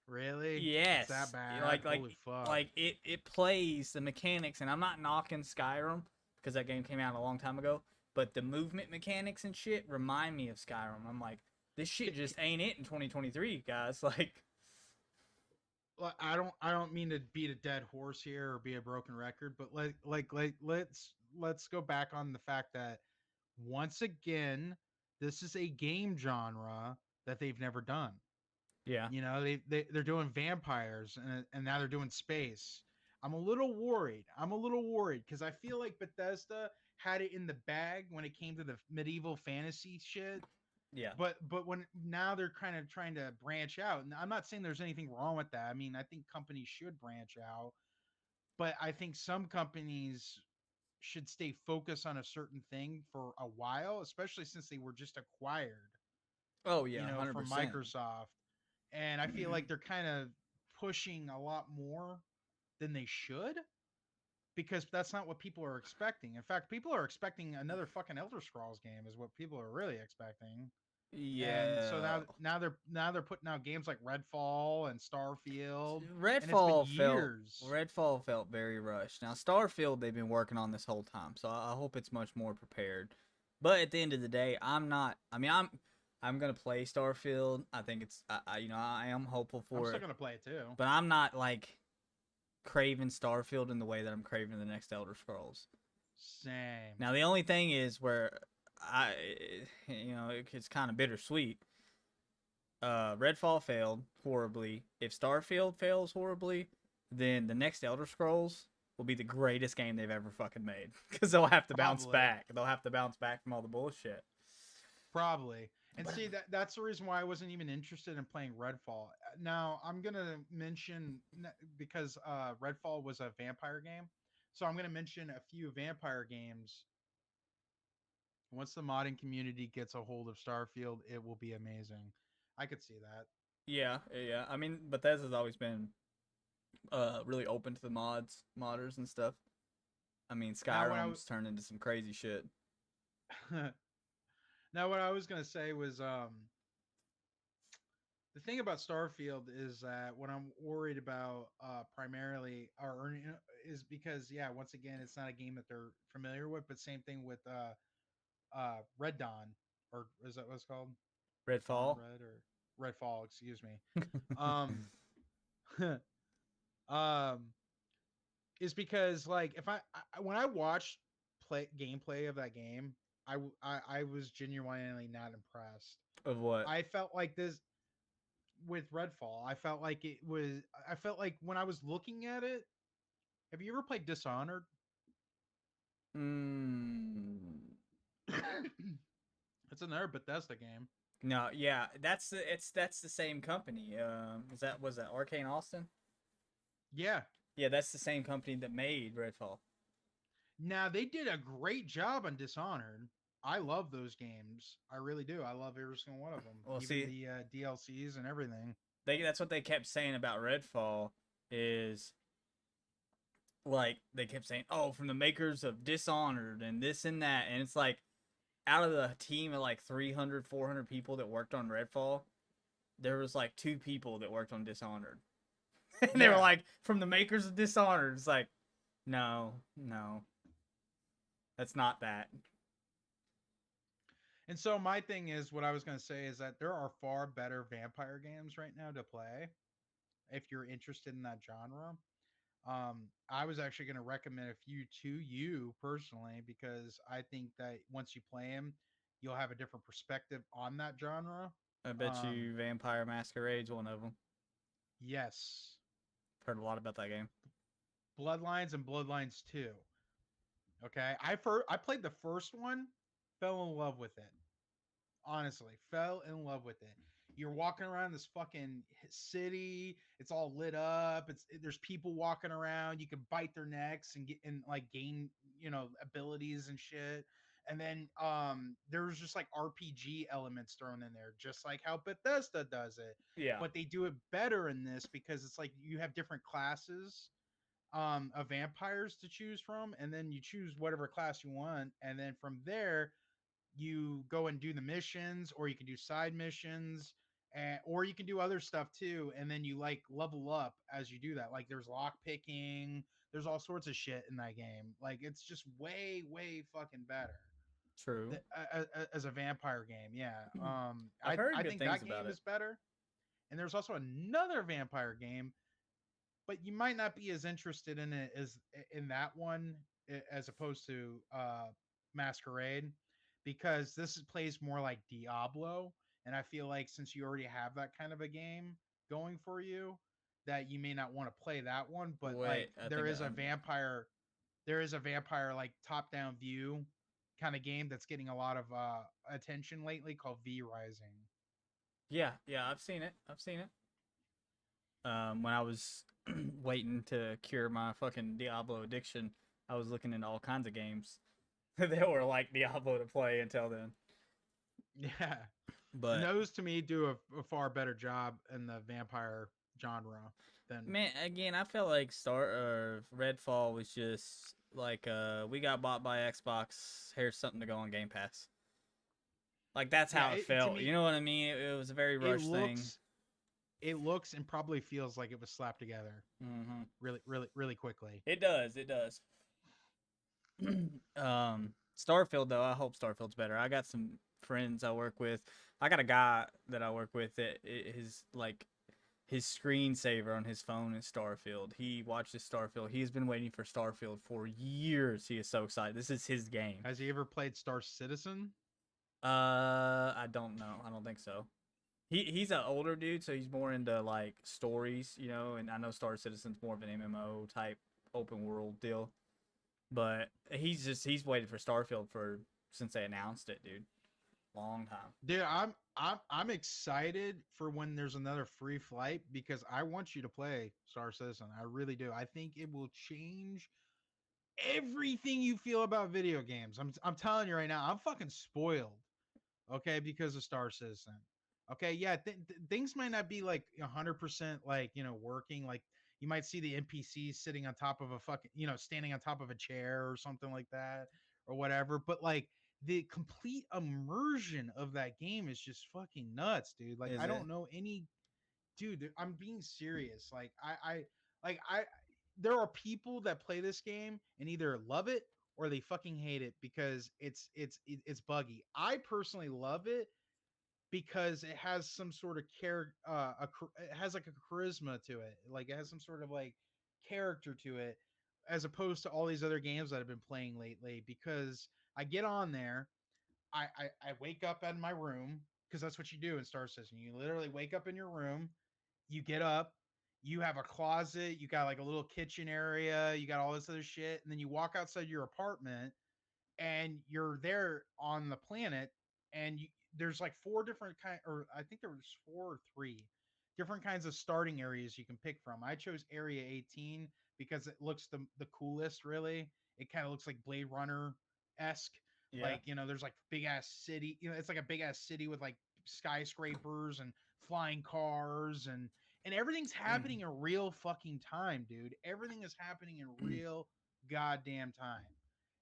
Really? Yes. It's that bad? Like Holy fuck. it plays the mechanics, and I'm not knocking Skyrim because that game came out a long time ago, but the movement mechanics and shit remind me of Skyrim. I'm like, this shit just ain't it in 2023, guys. Like, I don't mean to beat a dead horse here or be a broken record, but let's go back on the fact that once again, this is a game genre that they've never done. yeah. They're doing vampires and now they're doing space. I'm a little worried. Because I feel like Bethesda had it in the bag when it came to the medieval fantasy shit. Yeah. But when now they're kind of trying to branch out, and I'm not saying there's anything wrong with that. I mean, I think companies should branch out, but I think some companies should stay focused on a certain thing for a while, especially since they were just acquired, Oh yeah, from 100%. Microsoft. And I feel like they're kind of pushing a lot more than they should because that's not what people are expecting. In fact, people are expecting another fucking Elder Scrolls game is what people are really expecting. And so Yeah. now they're putting out games like Redfall and Starfield, and it's been Redfall felt years. Redfall felt very rushed. Now Starfield they've been working on this whole time, so I hope it's much more prepared. But at the end of the day, I'm not. I mean, I'm gonna play Starfield. I think it's I am hopeful I'm for still it, gonna play it too. but I'm not like craving Starfield in the way that I'm craving the next Elder Scrolls. Same. Now the only thing is where I it's kind of bittersweet. Redfall failed horribly. If Starfield fails horribly, then the next Elder Scrolls will be the greatest game they've ever fucking made because they'll have to bounce Probably. back. They'll have to bounce back from all the bullshit. Probably. And see that's the reason why I wasn't even interested in playing Redfall. Now I'm gonna mention because Redfall was a vampire game, so I'm gonna mention a few vampire games. Once the modding community gets a hold of Starfield, it will be amazing. I could see that. Yeah, yeah. I mean, Bethesda's always been really open to the modders and stuff. I mean, Now when Skyrim's turned into some crazy shit. now what I was gonna say was the thing about Starfield is that what I'm worried about primarily is because once again it's not a game that they're familiar with, but same thing with Red Dawn, or is that what it's called? Dawn Redfall. Red or Redfall, excuse me. Um um is because like if when I watched play gameplay of that game, I was genuinely not impressed. Of what? I felt like this with Redfall. I felt like when I was looking at it, have you ever played Dishonored? Mm. It's another Bethesda game. No, yeah, that's the same company. Was that Arcane Austin? Yeah. Yeah, that's the same company that made Redfall. Now they did a great job on Dishonored. I love those games. I really do. I love every single one of them, Well, even see, the DLCs and everything. that's what they kept saying about Redfall is like they kept saying, "Oh, from the makers of Dishonored and this and that," and it's like out of the team of like 300, 400 people that worked on Redfall, there was like 2 people that worked on Dishonored. And they were Yeah. like, from the makers of Dishonored. It's like, no, that's not that. And so my thing is, what I was going to say is that there are far better vampire games right now to play if you're interested in that genre. I was actually going to recommend a few to you personally because I think that once you play them, you'll have a different perspective on that genre. I bet you Vampire Masquerade's one of them. Yes, Heard a lot about that game. Bloodlines and Bloodlines 2. Okay, I played the first one, fell in love with it. Honestly, fell in love with it. You're walking around this fucking city. It's all lit up. There's people walking around. You can bite their necks and get and like gain abilities and shit. And then there's just like RPG elements thrown in there, just like how Bethesda does it. Yeah. But they do it better in this because it's like you have different classes of vampires to choose from, and then you choose whatever class you want, and then from there you go and do the missions, or you can do side missions, or you can do other stuff too, and then you like level up as you do that. Like there's lock picking, there's all sorts of shit in that game. Like it's just way fucking better True. as a vampire game. Yeah. I've heard I good think things that about game it. is better. And there's also another vampire game, but you might not be as interested in it as in that one as opposed to Masquerade, because plays more like Diablo, and I feel like since you already have that kind of a game going for you, that you may not want to play that one. But like Wait, I think there is a vampire like top down view kind of game that's getting a lot of attention lately called V Rising. yeah, I've seen it. When I was waiting to cure my fucking Diablo addiction, I was looking into all kinds of games that were like Diablo to play until then. Yeah. And But those to me do a far better job in the vampire genre than man, again, I felt like Redfall was just like we got bought by Xbox. Here's something to go on Game Pass. Like that's yeah. how it To felt. me, You know what I mean? It was a very rushed thing. It looks and probably feels like it was slapped together Mm-hmm. really quickly. It does. It does. Starfield though, I hope Starfield's better. I got some friends I work with. I got a guy that I work with that his like his screensaver on his phone is Starfield. He watches Starfield. He's been waiting for Starfield for years. He is so excited. This is his game. Has he ever played Star Citizen? I don't know. I don't think so. He's an older dude, so he's more into like stories, you know. And I know Star Citizen's more of an MMO type open world deal. But he's waited for Starfield since they announced it, dude. Long time. Dude, I'm excited for when there's another free flight because I want you to play Star Citizen. I really do. I think it will change everything you feel about video games. I'm telling you right now, I'm fucking spoiled. Okay, because of Star Citizen. Okay, yeah, things might not be like 100% like working. Like you might see the NPCs sitting on top of a fucking standing on top of a chair or something like that or whatever. But like the complete immersion of that game is just fucking nuts, dude. Like Is I it? don't know any dude. I'm being serious. I there are people that play this game and either love it or they fucking hate it because it's buggy. I personally love it because it has some sort of it has like a charisma to it. Like it has some sort of like character to it as opposed to all these other games that I've been playing lately because I get on there, I wake up in my room because that's what you do in Star Citizen. You literally wake up in your room, you get up, you have a closet, you got like a little kitchen area, you got all this other shit, and then you walk outside your apartment and you're there on the planet, and there's like four different kind, or I think there was four or three different kinds of starting areas you can pick from. I chose Area 18 because it looks the coolest. Really, it kind of looks like Blade Runner esque. Yeah. Like, there's like big ass city. It's like a big ass city with like skyscrapers and flying cars and everything's happening in real fucking time, dude. Everything is happening in real goddamn time.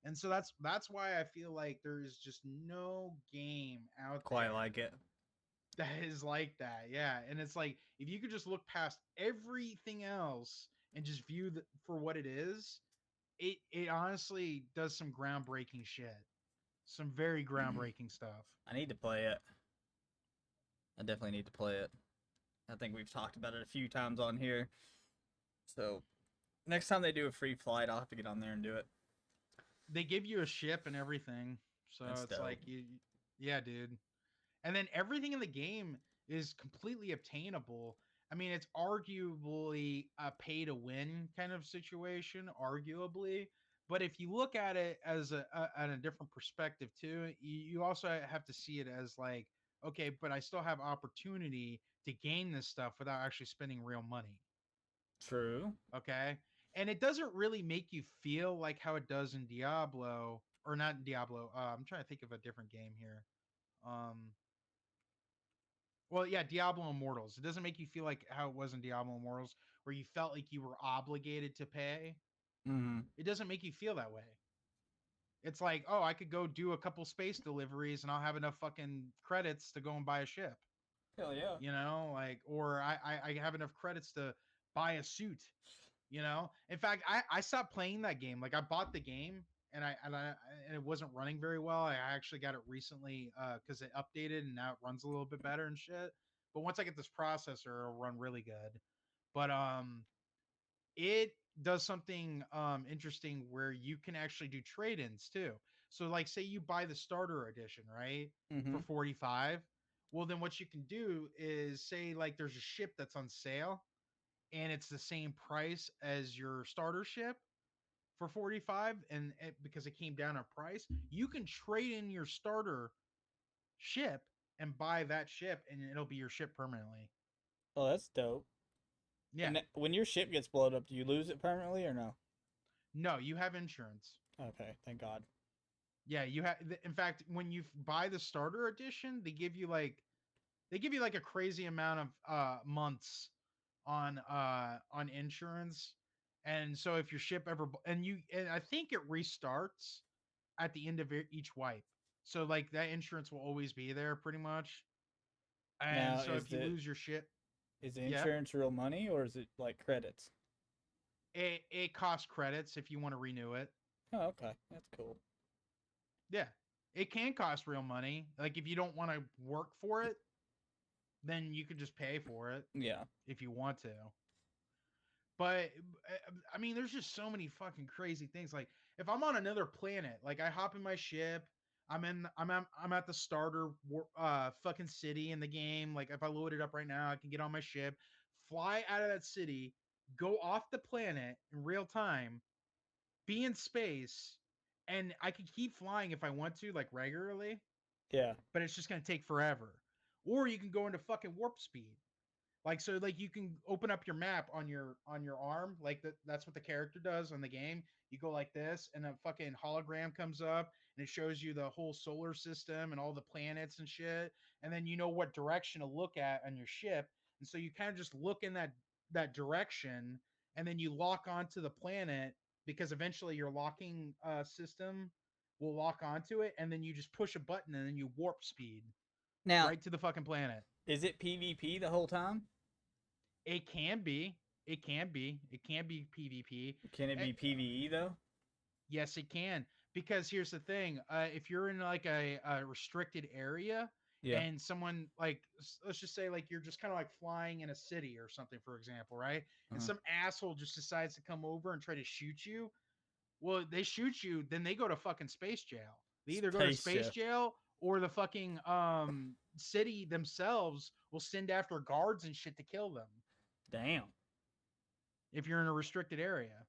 And so that's why I feel like there is just no game out Quite there like it. that is like that. Yeah. And it's like if you could just look past everything else and just view for what it is, it honestly does some groundbreaking shit. Some very groundbreaking stuff. I need to play it. I definitely need to play it. I think we've talked about it a few times on here. So next time they do a free flight, I'll have to get on there and do it. They give you a ship and everything. So That's it's dope. like yeah, dude. And then everything in the game is completely obtainable. I mean, it's arguably a pay to win kind of situation, arguably. But if you look at it as a different perspective too, you also have to see it as like, okay, but I still have opportunity to gain this stuff without actually spending real money. True. Okay. And it doesn't really make you feel like how it does in Diablo, or not in Diablo. I'm trying to think of a different game here. Um, well, yeah, Diablo Immortals. It doesn't make you feel like how it was in Diablo Immortals, where you felt like you were obligated to pay. Mm-hmm. It doesn't make you feel that way. It's like, oh, I could go do a couple space deliveries and I'll have enough fucking credits to go and buy a ship. Hell yeah. Like, or I have enough credits to buy a suit. In fact, I stopped playing that game. Like, I bought the game and and it wasn't running very well. I actually got it recently because it updated and now it runs a little bit better and shit. But once I get this processor, it'll run really good. But it does something interesting where you can actually do trade-ins too. So like say you buy the starter edition, right? Mm-hmm. For 45. Well, then what you can do is say like there's a ship that's on sale and it's the same price as your starter ship for 45 and because it came down in price, you can trade in your starter ship and buy that ship and it'll be your ship permanently. Oh, that's dope. Yeah. And when your ship gets blown up, do you lose it permanently or no? No, you have insurance. Okay, thank God. Yeah, you have. In fact, when you buy the starter edition, they give you like a crazy amount of months on insurance, and so if your ship ever and I think it restarts at the end of each wipe, so like that insurance will always be there pretty much. And Now, so if you lose your ship, is the insurance real money or is it like credits? it costs credits if you want to renew it. Oh, okay, that's cool. Yeah, it can cost real money. Like if you don't want to work for it, then you could just pay for it. Yeah. If you want to. But I mean, there's just so many fucking crazy things. Like if I'm on another planet, like I hop in my ship, I'm at the starter fucking city in the game. Like if I load it up right now, I can get on my ship, fly out of that city, go off the planet in real time, be in space, and I can keep flying if I want to, like regularly. Yeah. But it's just gonna take forever. Or you can go into fucking warp speed. Like so, like you can open up your map on your arm, like that's what the character does on the game. You go like this, and a fucking hologram comes up, and it shows you the whole solar system and all the planets and shit. And then you know what direction to look at on your ship, and so you kind of just look in that direction, and then you lock onto the planet because eventually your locking system will lock onto it, and then you just push a button, and then you warp speed Now, right to the fucking planet. is it PvP the whole time? It can be. It can be. It can be PvP. Can it be PvE though? Yes, it can. Because here's the thing: if you're in like a restricted area, Yeah. and someone like let's just say like you're just kind of like flying in a city or something, for example, right? And some asshole just decides to come over and try to shoot you. Well, they shoot you, then they go to fucking space jail. They either go to space jail or the fucking city themselves will send after guards and shit to kill them. Damn. If you're in a restricted area.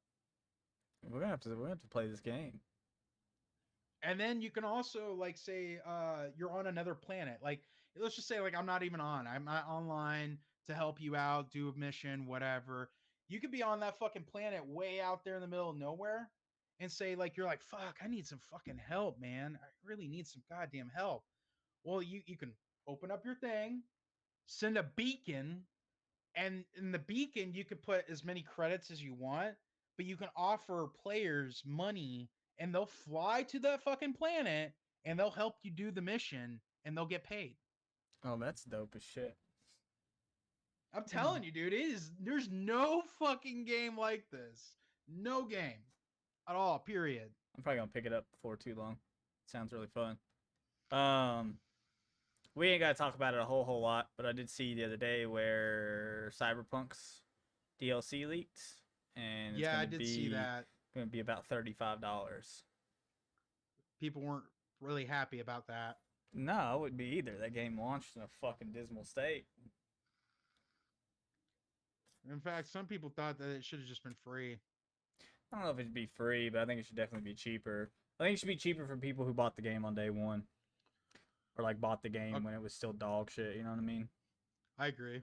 We're gonna have to play this game. And then you can also like say you're on another planet. Like let's just say like I'm not even on. I'm not online to help you out, do a mission, whatever. You could be on that fucking planet way out there in the middle of nowhere and say, like, you're like, fuck, I need some fucking help, man. I really need some goddamn help. Well, you can open up your thing, send a beacon, and in the beacon, you could put as many credits as you want, but you can offer players money and they'll fly to that fucking planet and they'll help you do the mission and they'll get paid. Oh, that's dope as shit. I'm telling you, dude, there's no fucking game like this. No game at all, period. I'm probably gonna pick it up before too long. Sounds really fun. Um, we ain't gotta talk about it a whole lot, but I did see the other day where Cyberpunk's DLC leaked, and it's Yeah, gonna I did see that. Gonna be about $35. People weren't really happy about that. No, I wouldn't be either. That game launched in a fucking dismal state. In fact, some people thought that it should have just been free. I don't know if it should be free, but I think it should definitely be cheaper. I think it should be cheaper for people who bought the game on day one. Or like bought the game when it was still dog shit, you know what I mean? I agree.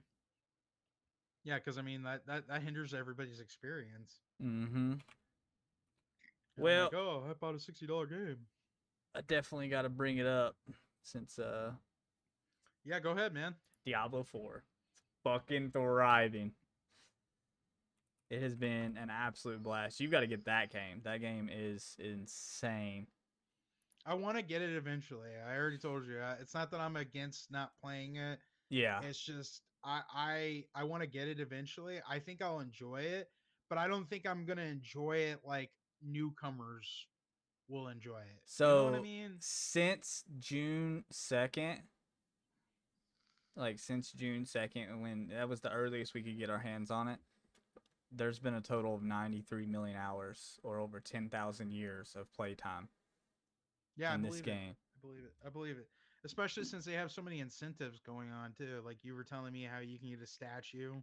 Yeah, because I mean that hinders everybody's experience. Mm-hmm. You're Well, like, oh, I bought a $60 game. I definitely got to bring it up since Yeah, go ahead, man. Diablo 4 fucking thriving. It has been an absolute blast. You got to get that game. That game is insane. I want to get it eventually. I already told you. It's not that I'm against not playing it. Yeah. It's just I want to get it eventually. I think I'll enjoy it, but I don't think I'm gonna enjoy it like newcomers will enjoy it. So you know what I mean? since June 2nd, when that was the earliest we could get our hands on it, there's been a total of 93 million hours or over 10,000 years of playtime. Yeah, in this game. I believe it. Especially since they have so many incentives going on too. Like you were telling me how you can get a statue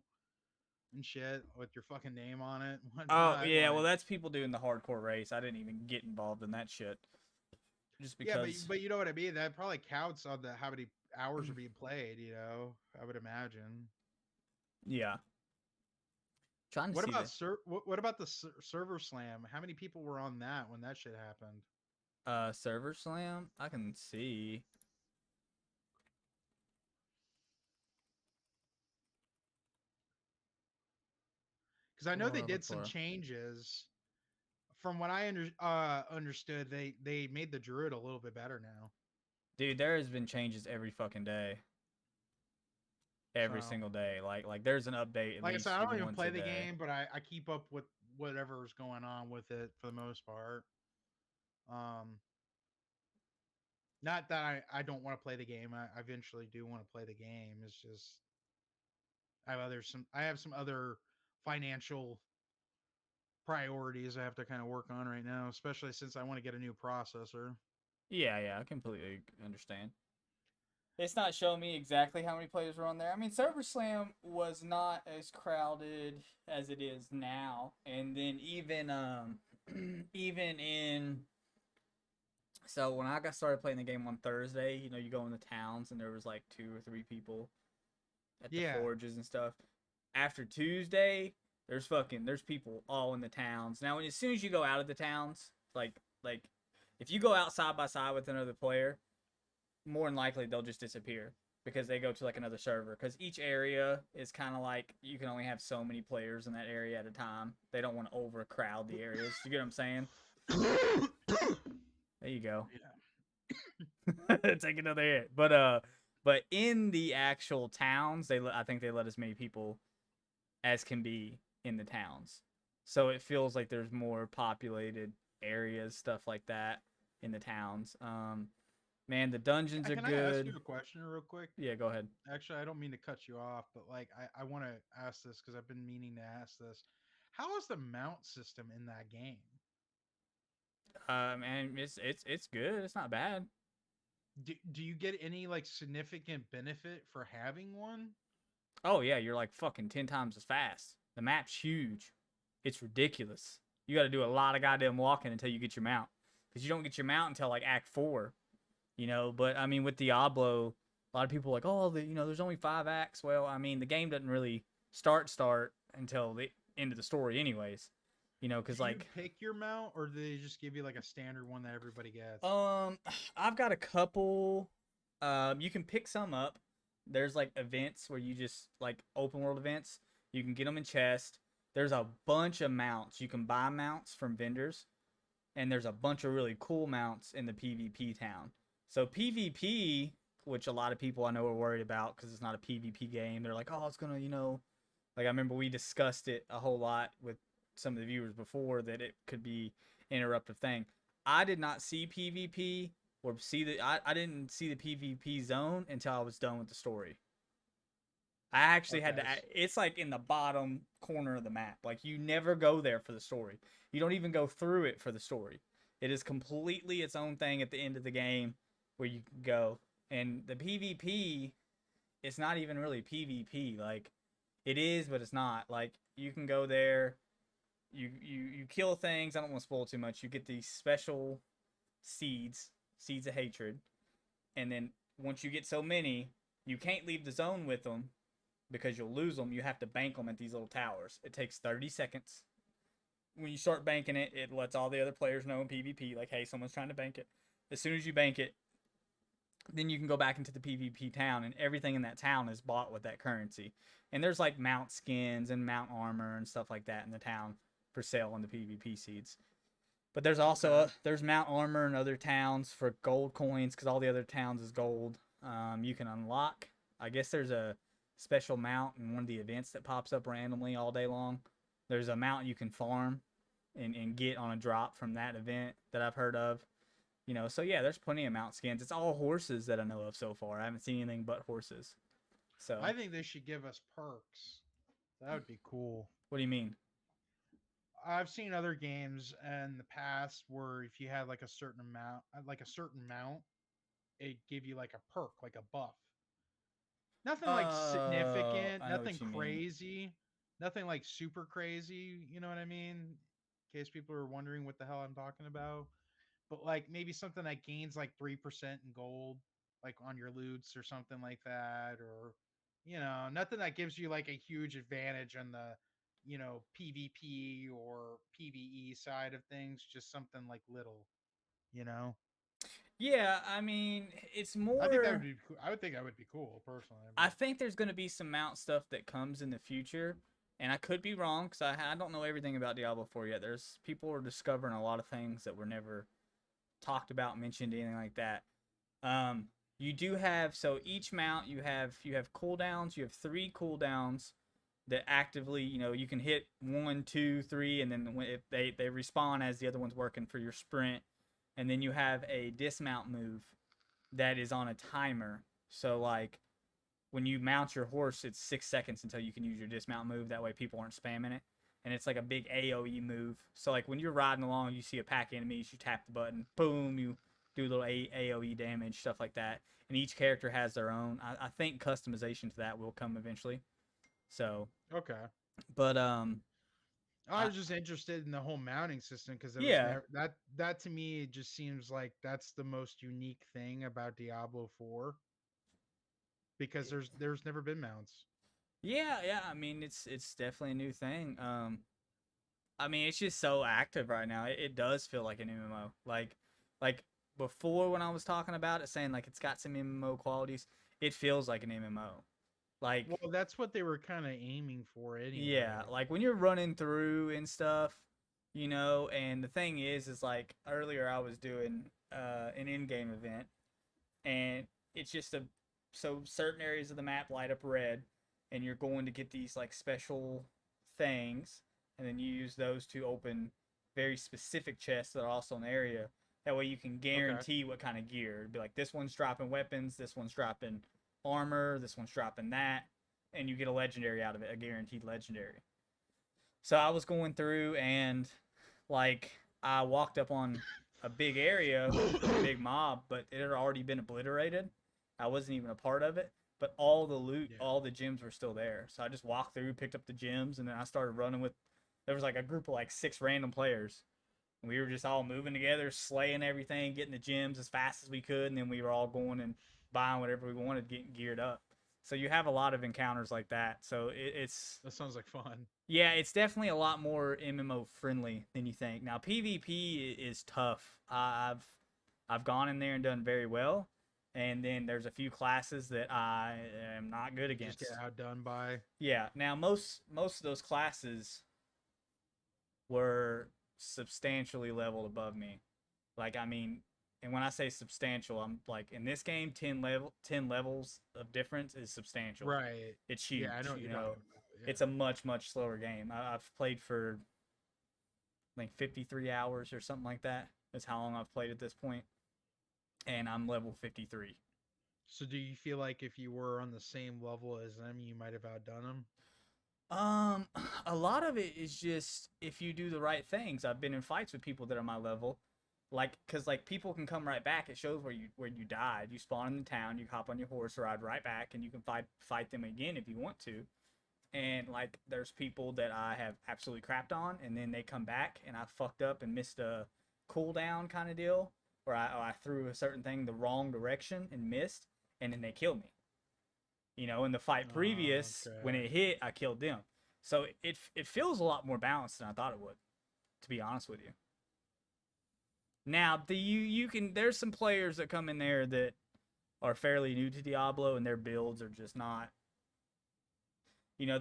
and shit with your fucking name on it. Oh yeah, well that's people doing the hardcore race. I didn't even get involved in that shit. Just because. Yeah, but you know what I mean. That probably counts on how many hours are being played. You know, I would imagine. Yeah. Trying to what see about what about the server slam? How many people were on that when that shit happened? Server slam. I can see. Because I know they did some changes. From what I understood, they made the druid a little bit better now. Dude, there has been changes every fucking day. Every single day. Like there's an update. Like I said, I don't even play the game, but I keep up with whatever's going on with it for the most part. Not that I don't want to play the game. I eventually do want to play the game. It's just I have some other financial priorities I have to kind of work on right now, especially since I want to get a new processor. Yeah, I completely understand. It's not showing me exactly how many players were on there. I mean, Server Slam was not as crowded as it is now, and then even so when I got started playing the game on Thursday, you know, you go in the towns and there was like 2 or 3 people at the forges and stuff. After Tuesday, there's people all in the towns. Now, as soon as you go out of the towns, like if you go out side by side with another player, more than likely they'll just disappear because they go to like another server. Because each area is kind of like you can only have so many players in that area at a time. They don't want to overcrowd the areas. You get what I'm saying? There you go. Yeah. Take another hit. But in the actual towns, I think they let as many people as can be in the towns. So it feels like there's more populated areas, stuff like that in the towns. Man, the dungeons are good. Can I ask you a question real quick? Yeah, go ahead. Actually, I don't mean to cut you off, but like I want to ask this because I've been meaning to ask this. How is the mount system in that game? Man, it's good. It's not bad. Do you get any like significant benefit for having one? Oh yeah, you're like fucking 10 times as fast. The map's huge. It's ridiculous. You got to do a lot of goddamn walking until you get your mount, because you don't get your mount until like Act 4, you know. But I mean, with Diablo, A lot of people are like, oh, there's only 5 acts. Well, I mean, the game doesn't really start until the end of the story, anyways. Because Do you pick your mount, or do they just give you like a standard one that everybody gets? I've got a couple. You can pick some up. There's like events where you just like open world events. You can get them in chest. There's a bunch of mounts. You can buy mounts from vendors, and there's a bunch of really cool mounts in the PvP town. So PvP, which a lot of people I know are worried about because it's not a PvP game. They're like, oh, it's gonna, like I remember we discussed it a whole lot with some of the viewers before that it could be an interruptive thing. I did not see PvP or I didn't see the PvP zone until I was done with the story. I actually had to. It's like in the bottom corner of the map. Like you never go there for the story. You don't even go through it for the story. It is completely its own thing at the end of the game where you can go. And the PvP, it's not even really PvP. Like it is, but it's not. Like you can go there. You kill things. I don't want to spoil too much. You get these special seeds of hatred, and then once you get so many, you can't leave the zone with them because you'll lose them. You have to bank them at these little towers. It takes 30 seconds. When you start banking it, it lets all the other players know in PvP, like, hey, someone's trying to bank it. As soon as you bank it, then you can go back into the PvP town, and everything in that town is bought with that currency. And there's like mount skins and mount armor and stuff like that in the town for sale on the PvP seeds. But there's also there's mount armor in other towns for gold coins because all the other towns is gold. You can unlock. I guess there's a special mount in one of the events that pops up randomly all day long. There's a mount you can farm and get on a drop from that event that I've heard of. So yeah, there's plenty of mount skins. It's all horses that I know of so far. I haven't seen anything but horses. So I think they should give us perks. That would be cool. What do you mean? I've seen other games in the past where if you had like a certain mount, it give you like a perk, like a buff. Nothing like significant, nothing crazy, nothing like super crazy. You know what I mean? In case people are wondering what the hell I'm talking about. But like maybe something that gains like 3% in gold, like on your loots or something like that, or nothing that gives you like a huge advantage on the PvP or PvE side of things, just something like little, you know. Yeah, I mean, it's more. I think that would be. I would think that would be cool, personally. I think there's going to be some mount stuff that comes in the future, and I could be wrong because I don't know everything about Diablo 4 yet. There's people are discovering a lot of things that were never talked about, mentioned, anything like that. You do have each mount you have cooldowns. You have 3 cooldowns that actively you can hit 1, 2, 3, and then if they respawn as the other one's working for your sprint. And then you have a dismount move that is on a timer. So, like, when you mount your horse, it's 6 seconds until you can use your dismount move. That way people aren't spamming it. And it's like a big AoE move. So, like, when you're riding along, you see a pack of enemies, you tap the button, boom, you do a little AoE damage, stuff like that. And each character has their own. I think customization to that will come eventually. So. Okay. But, I was just interested in the whole mounting system because that to me it just seems like that's the most unique thing about Diablo 4 because there's never been mounts. Yeah. I mean, it's definitely a new thing. I mean, it's just so active right now. It does feel like an MMO. Like before when I was talking about it, saying like it's got some MMO qualities, it feels like an MMO. Like, well, that's what they were kind of aiming for anyway. Yeah, like when you're running through and stuff, and the thing is like earlier I was doing an in-game event, and it's just so certain areas of the map light up red, and you're going to get these like special things, and then you use those to open very specific chests that are also in the area. That way you can guarantee what kind of gear. It'd be like this one's dropping weapons, this one's dropping armor, this one's dropping that, and you get a legendary out of it, a guaranteed legendary. So I was going through and like I walked up on a big area with a big mob, but it had already been obliterated. I wasn't even a part of it, but all the loot, all the gems were still there. So I just walked through, picked up the gems, and then I started running with. There was like a group of like 6 random players. And we were just all moving together, slaying everything, getting the gems as fast as we could, and then we were all going and buying whatever we wanted, getting geared up. So you have a lot of encounters like that. So it's That sounds like fun. yeah, it's definitely a lot more MMO friendly than you think. Now PvP is tough. I've gone in there and done very well, and then there's a few classes that I am not good against. Just get outdone by. Yeah. Now most of those classes were substantially leveled above me. Like I mean, and when I say substantial, I'm like in this game 10 levels of difference is substantial. Right. It's huge. Yeah, I know what you're talking about. Yeah. It's a much slower game. I've played for like 53 hours or something like that. That's how long I've played at this point. And I'm level 53. So do you feel like if you were on the same level as them, you might have outdone them? A lot of it is just if you do the right things. I've been in fights with people that are my level, like because like people can come right back. It shows where you died. You spawn in the town, you hop on your horse, ride right back, and you can fight them again if you want to. And like there's people that I have absolutely crapped on, and then they come back, and I fucked up and missed a cooldown kind of deal, where I threw a certain thing the wrong direction and missed, and then they killed me. You know, in the fight previous, when it hit, I killed them. So it feels a lot more balanced than I thought it would, to be honest with you. Now, you can there's some players that come in there that are fairly new to Diablo, and their builds are just not. You know,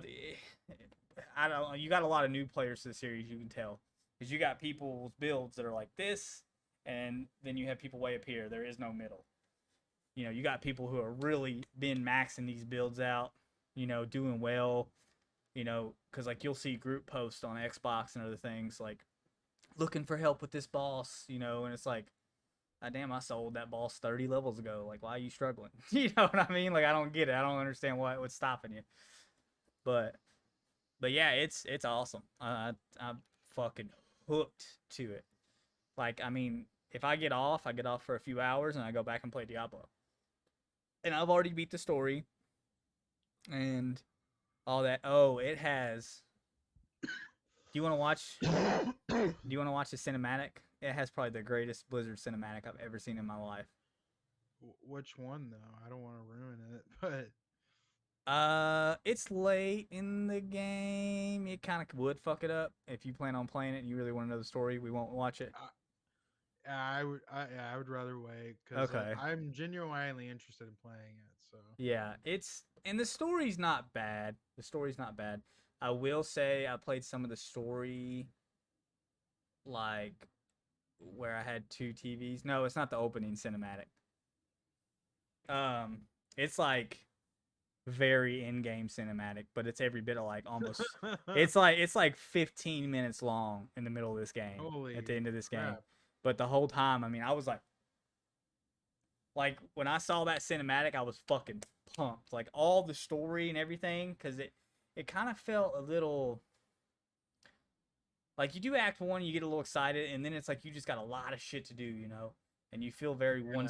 I don't. You got a lot of new players to the series. You can tell because you got people's builds that are like this, and then you have people way up here. There is no middle. You know, you got people who are really been maxing these builds out, you know, doing well, you know, because, like, you'll see group posts on Xbox and other things, like, looking for help with this boss, you know, and it's like, ah, damn, I sold that boss 30 levels ago. Like, why are you struggling? You know what I mean? Like, I don't get it. I don't understand what's stopping you. But yeah, it's awesome. I'm fucking hooked to it. Like, I mean, if I get off for a few hours and I go back and play Diablo. And I've already beat the story and all that. Oh, it has. Do you want to watch? Do you want to watch the cinematic? It has probably the greatest Blizzard cinematic I've ever seen in my life. Which one though? I don't want to ruin it, but it's late in the game. It kind of would fuck it up if you plan on playing it and you really want to know the story. We won't watch it. I would rather wait because Okay. I'm genuinely interested in playing it. So yeah, and the story's not bad. The story's not bad. I will say I played some of the story, like where I had 2 TVs. No, it's not the opening cinematic. It's like very in-game cinematic, but it's every bit of like almost. it's like 15 minutes long in the middle of this game. At the end of this game. But the whole time, I mean, I was like when I saw that cinematic, I was fucking pumped. Like all the story and everything, because it kind of felt a little like you do Act 1, you get a little excited, and then it's like you just got a lot of shit to do, you know, and you feel very one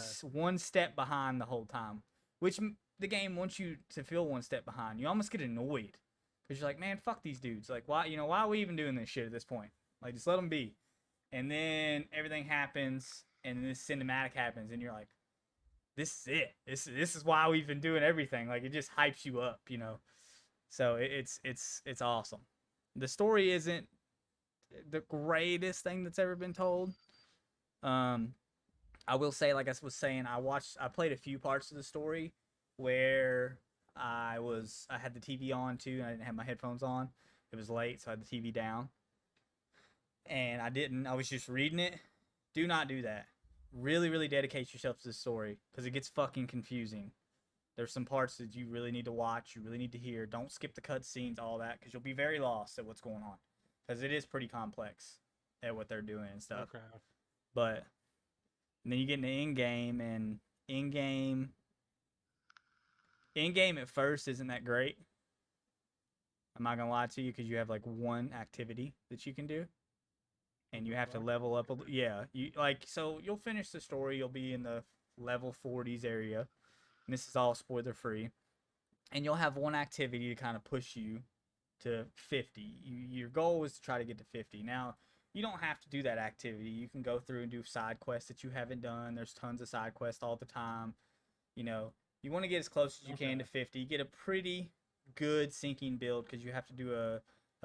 step behind the whole time, which the game wants you to feel one step behind. You almost get annoyed because you're like, man, fuck these dudes. Like, why are we even doing this shit at this point? Like, just let them be. And then everything happens, and this cinematic happens, and you're like, this is it. This is why we've been doing everything. Like, it just hypes you up, you know. So it's awesome. The story isn't the greatest thing that's ever been told. I will say, like I was saying, I played a few parts of the story where I had the TV on too, and I didn't have my headphones on. It was late, so I had the TV down. And I was just reading it. Do not do that. Really, really dedicate yourself to the story because it gets fucking confusing. There's some parts that you really need to watch, you really need to hear. Don't skip the cutscenes, all that, because you'll be very lost at what's going on. Because it is pretty complex at what they're doing and stuff. Okay. But then you get into in-game, and in-game at first isn't that great. I'm not going to lie to you because you have like one activity that you can do. And you have to level up. Yeah, so you'll finish the story. You'll be in the level 40s area. And this is all spoiler free. And you'll have one activity to kind of push you to 50. Your goal is to try to get to 50. Now, you don't have to do that activity. You can go through and do side quests that you haven't done. There's tons of side quests all the time. You know, you want to get as close as you can to 50. Get a pretty good sinking build because you have to do a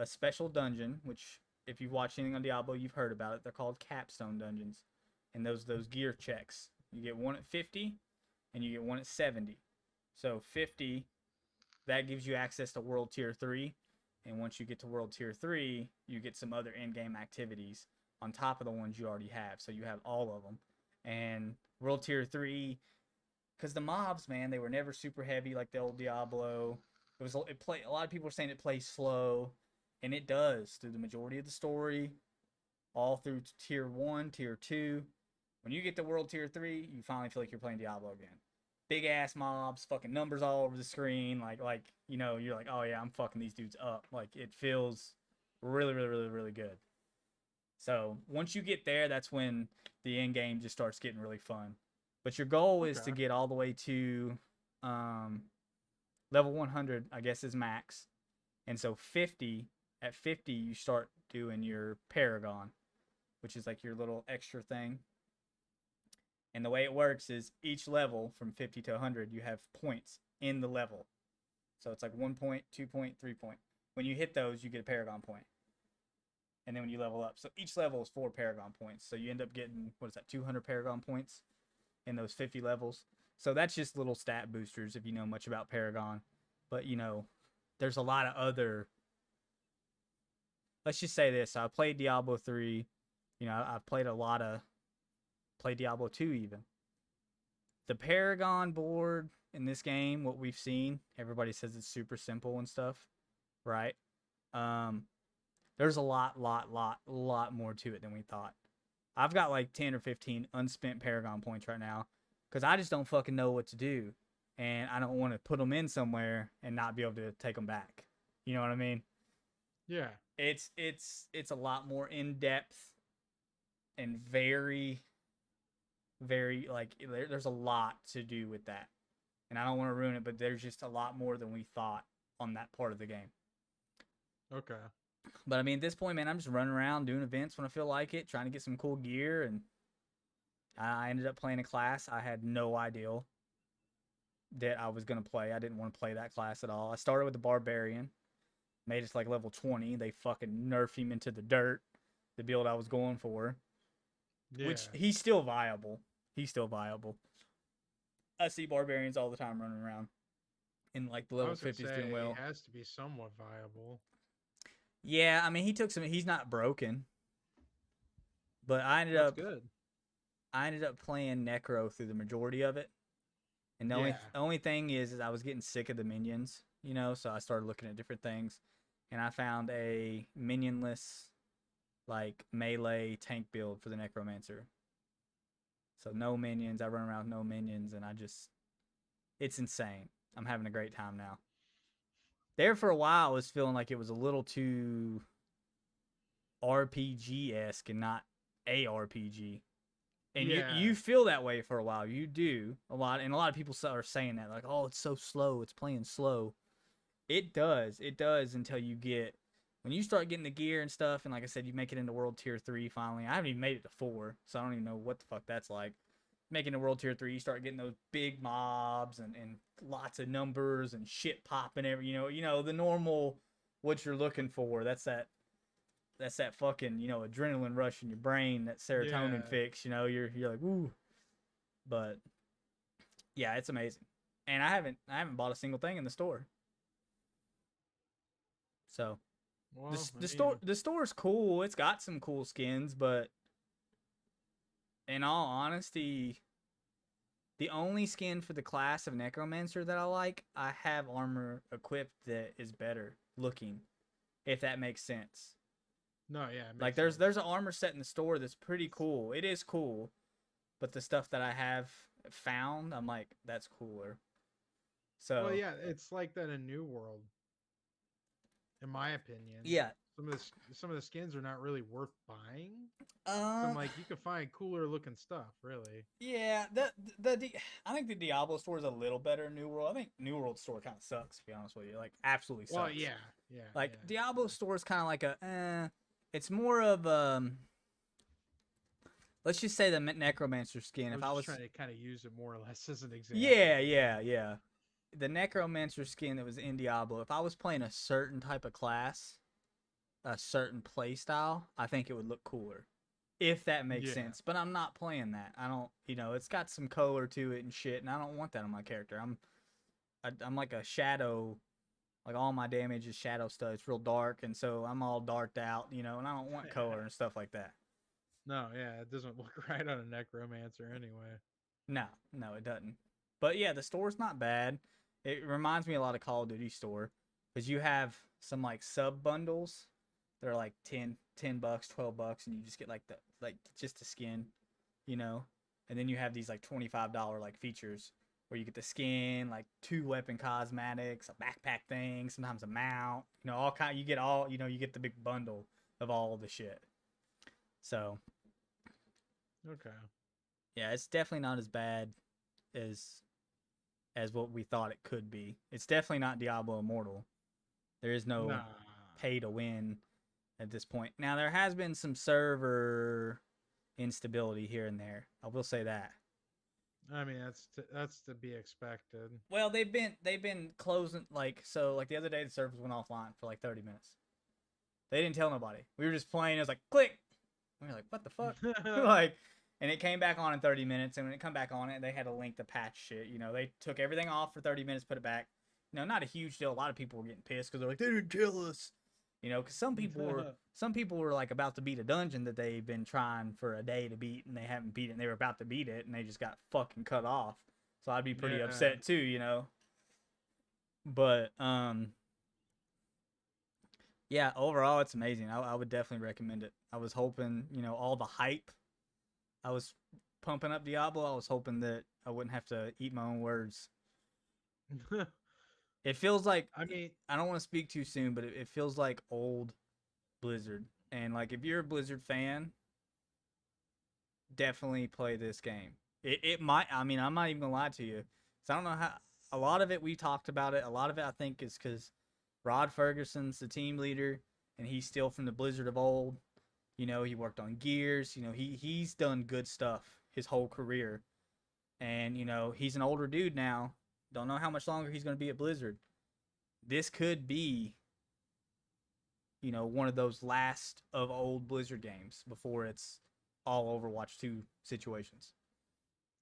special dungeon, which if you've watched anything on Diablo, you've heard about it. They're called capstone dungeons, and those gear checks. You get one at 50, and you get one at 70. So 50, that gives you access to World Tier 3, and once you get to World Tier 3, you get some other in-game activities on top of the ones you already have. So you have all of them. And World Tier 3, because the mobs, man, they were never super heavy like the old Diablo. A lot of people are saying it plays slow, and it does through the majority of the story, all through Tier 1, Tier 2. When you get to World Tier 3, you finally feel like you're playing Diablo again. Big ass mobs, fucking numbers all over the screen, like you know, you're like, oh yeah, I'm fucking these dudes up. Like it feels really, really, really, really good. So once you get there, that's when the end game just starts getting really fun. But your goal is to get all the way to level 100, I guess, is max. And so 50, at 50, you start doing your Paragon, which is like your little extra thing. And the way it works is each level from 50 to 100, you have points in the level. So it's like 1 point, 2 point, 3 point. When you hit those, you get a Paragon point. And then when you level up, so each level is 4 Paragon points. So you end up getting, 200 Paragon points in those 50 levels. So that's just little stat boosters if you know much about Paragon. But, you know, there's a lot of other... Let's just say this. I played Diablo 3. You know, I've played played Diablo 2 even. The Paragon board in this game, what we've seen, everybody says it's super simple and stuff, right? There's a lot more to it than we thought. I've got like 10 or 15 unspent Paragon points right now because I just don't fucking know what to do. And I don't want to put them in somewhere and not be able to take them back. You know what I mean? Yeah. It's a lot more in-depth and very, very, like, there's a lot to do with that. And I don't want to ruin it, but there's just a lot more than we thought on that part of the game. Okay. But I mean, at this point, man, I'm just running around doing events when I feel like it, trying to get some cool gear. And I ended up playing a class I had no idea that I was going to play. I didn't want to play that class at all. I started with the Barbarian, made it to like level 20. They fucking nerfed him into the dirt, the build I was going for. Yeah. Which he's still viable. I see Barbarians all the time running around in like the level 50s doing well. It has to be somewhat viable. Yeah, I mean, he's not broken. But I ended up playing Necro through the majority of it. And the only thing is I was getting sick of the minions, you know, so I started looking at different things. And I found a minionless, like, melee tank build for the Necromancer. So no minions. I run around with no minions, and it's insane. I'm having a great time now. There for a while, I was feeling like it was a little too RPG-esque and not ARPG. And you feel that way for a while. You do a lot, and a lot of people are saying that, like, oh, it's so slow. It's playing slow. It does until when you start getting the gear and stuff, and like I said, you make it into World Tier 3 finally. I haven't even made it to 4, so I don't even know what the fuck that's like. Making a World Tier 3, you start getting those big mobs and lots of numbers and shit popping you know, the normal what you're looking for. That's that fucking, you know, adrenaline rush in your brain, that serotonin fix, you know, you're like, ooh. But yeah, it's amazing. And I haven't bought a single thing in the store. So well, the store's cool. It's got some cool skins, but in all honesty, the only skin for the class of Necromancer that I like, I have armor equipped that is better looking, if that makes sense. No, yeah. Like there's an armor set in the store that's pretty cool. It is cool, but the stuff that I have found, I'm like, that's cooler. So well, yeah, it's like that in New World, in my opinion. Yeah. Some of the skins are not really worth buying. So I'm like, you can find cooler looking stuff, really. Yeah, I think the Diablo store is a little better in New World. I think New World store kind of sucks, to be honest with you. Like, absolutely sucks. Well, yeah. Like, Diablo store is kind of like it's more of let's just say the Necromancer skin. I If was I just was, trying to kind of use it more or less as an example. yeah. The Necromancer skin that was in Diablo. If I was playing a certain type of class, a certain play style, I think it would look cooler. If that makes sense. But I'm not playing that. I don't, it's got some color to it and shit, and I don't want that on my character. I'm like a shadow. Like all my damage is shadow stuff. It's real dark, and so I'm all darked out, and I don't want color and stuff like that. No, yeah, it doesn't look right on a Necromancer anyway. No, it doesn't. But yeah, the store's not bad. It reminds me a lot of Call of Duty store because you have some like sub bundles. They're like $10, $12, and you just get like just the skin, and then you have these like $25 like features where you get the skin, like 2 weapon cosmetics, a backpack thing, sometimes a mount, all kind. You get all, you get the big bundle of all the shit. So, Okay. yeah, it's definitely not as bad as what we thought it could be. It's definitely not Diablo Immortal. There is no pay to win at this point. Now there has been some server instability here and there. I will say that. I mean, that's to be expected. Well, they've been closing like the other day the servers went offline for like 30 minutes. They didn't tell nobody. We were just playing. It was like click. We were like, what the fuck? Like, and it came back on in 30 minutes. And when it come back on it, they had a link to patch shit. They took everything off for 30 minutes, put it back. Not a huge deal. A lot of people were getting pissed because they're like, they didn't tell us. Because some people were like about to beat a dungeon that they've been trying for a day to beat, and they haven't beat it. And they were about to beat it, and they just got fucking cut off. So I'd be pretty upset too, But yeah, overall it's amazing. I would definitely recommend it. I was hoping, all the hype. I was pumping up Diablo. I was hoping that I wouldn't have to eat my own words. It feels like, I mean, I don't want to speak too soon, but it feels like old Blizzard. And like, if you're a Blizzard fan, definitely play this game. It might, I'm not even gonna lie to you. So I don't know how, a lot of it, we talked about it. A lot of it, I think, is because Rod Ferguson's the team leader, and he's still from the Blizzard of old. He worked on Gears. He's done good stuff his whole career. And, he's an older dude now. Don't know how much longer he's going to be at Blizzard. This could be, one of those last of old Blizzard games before it's all Overwatch 2 situations.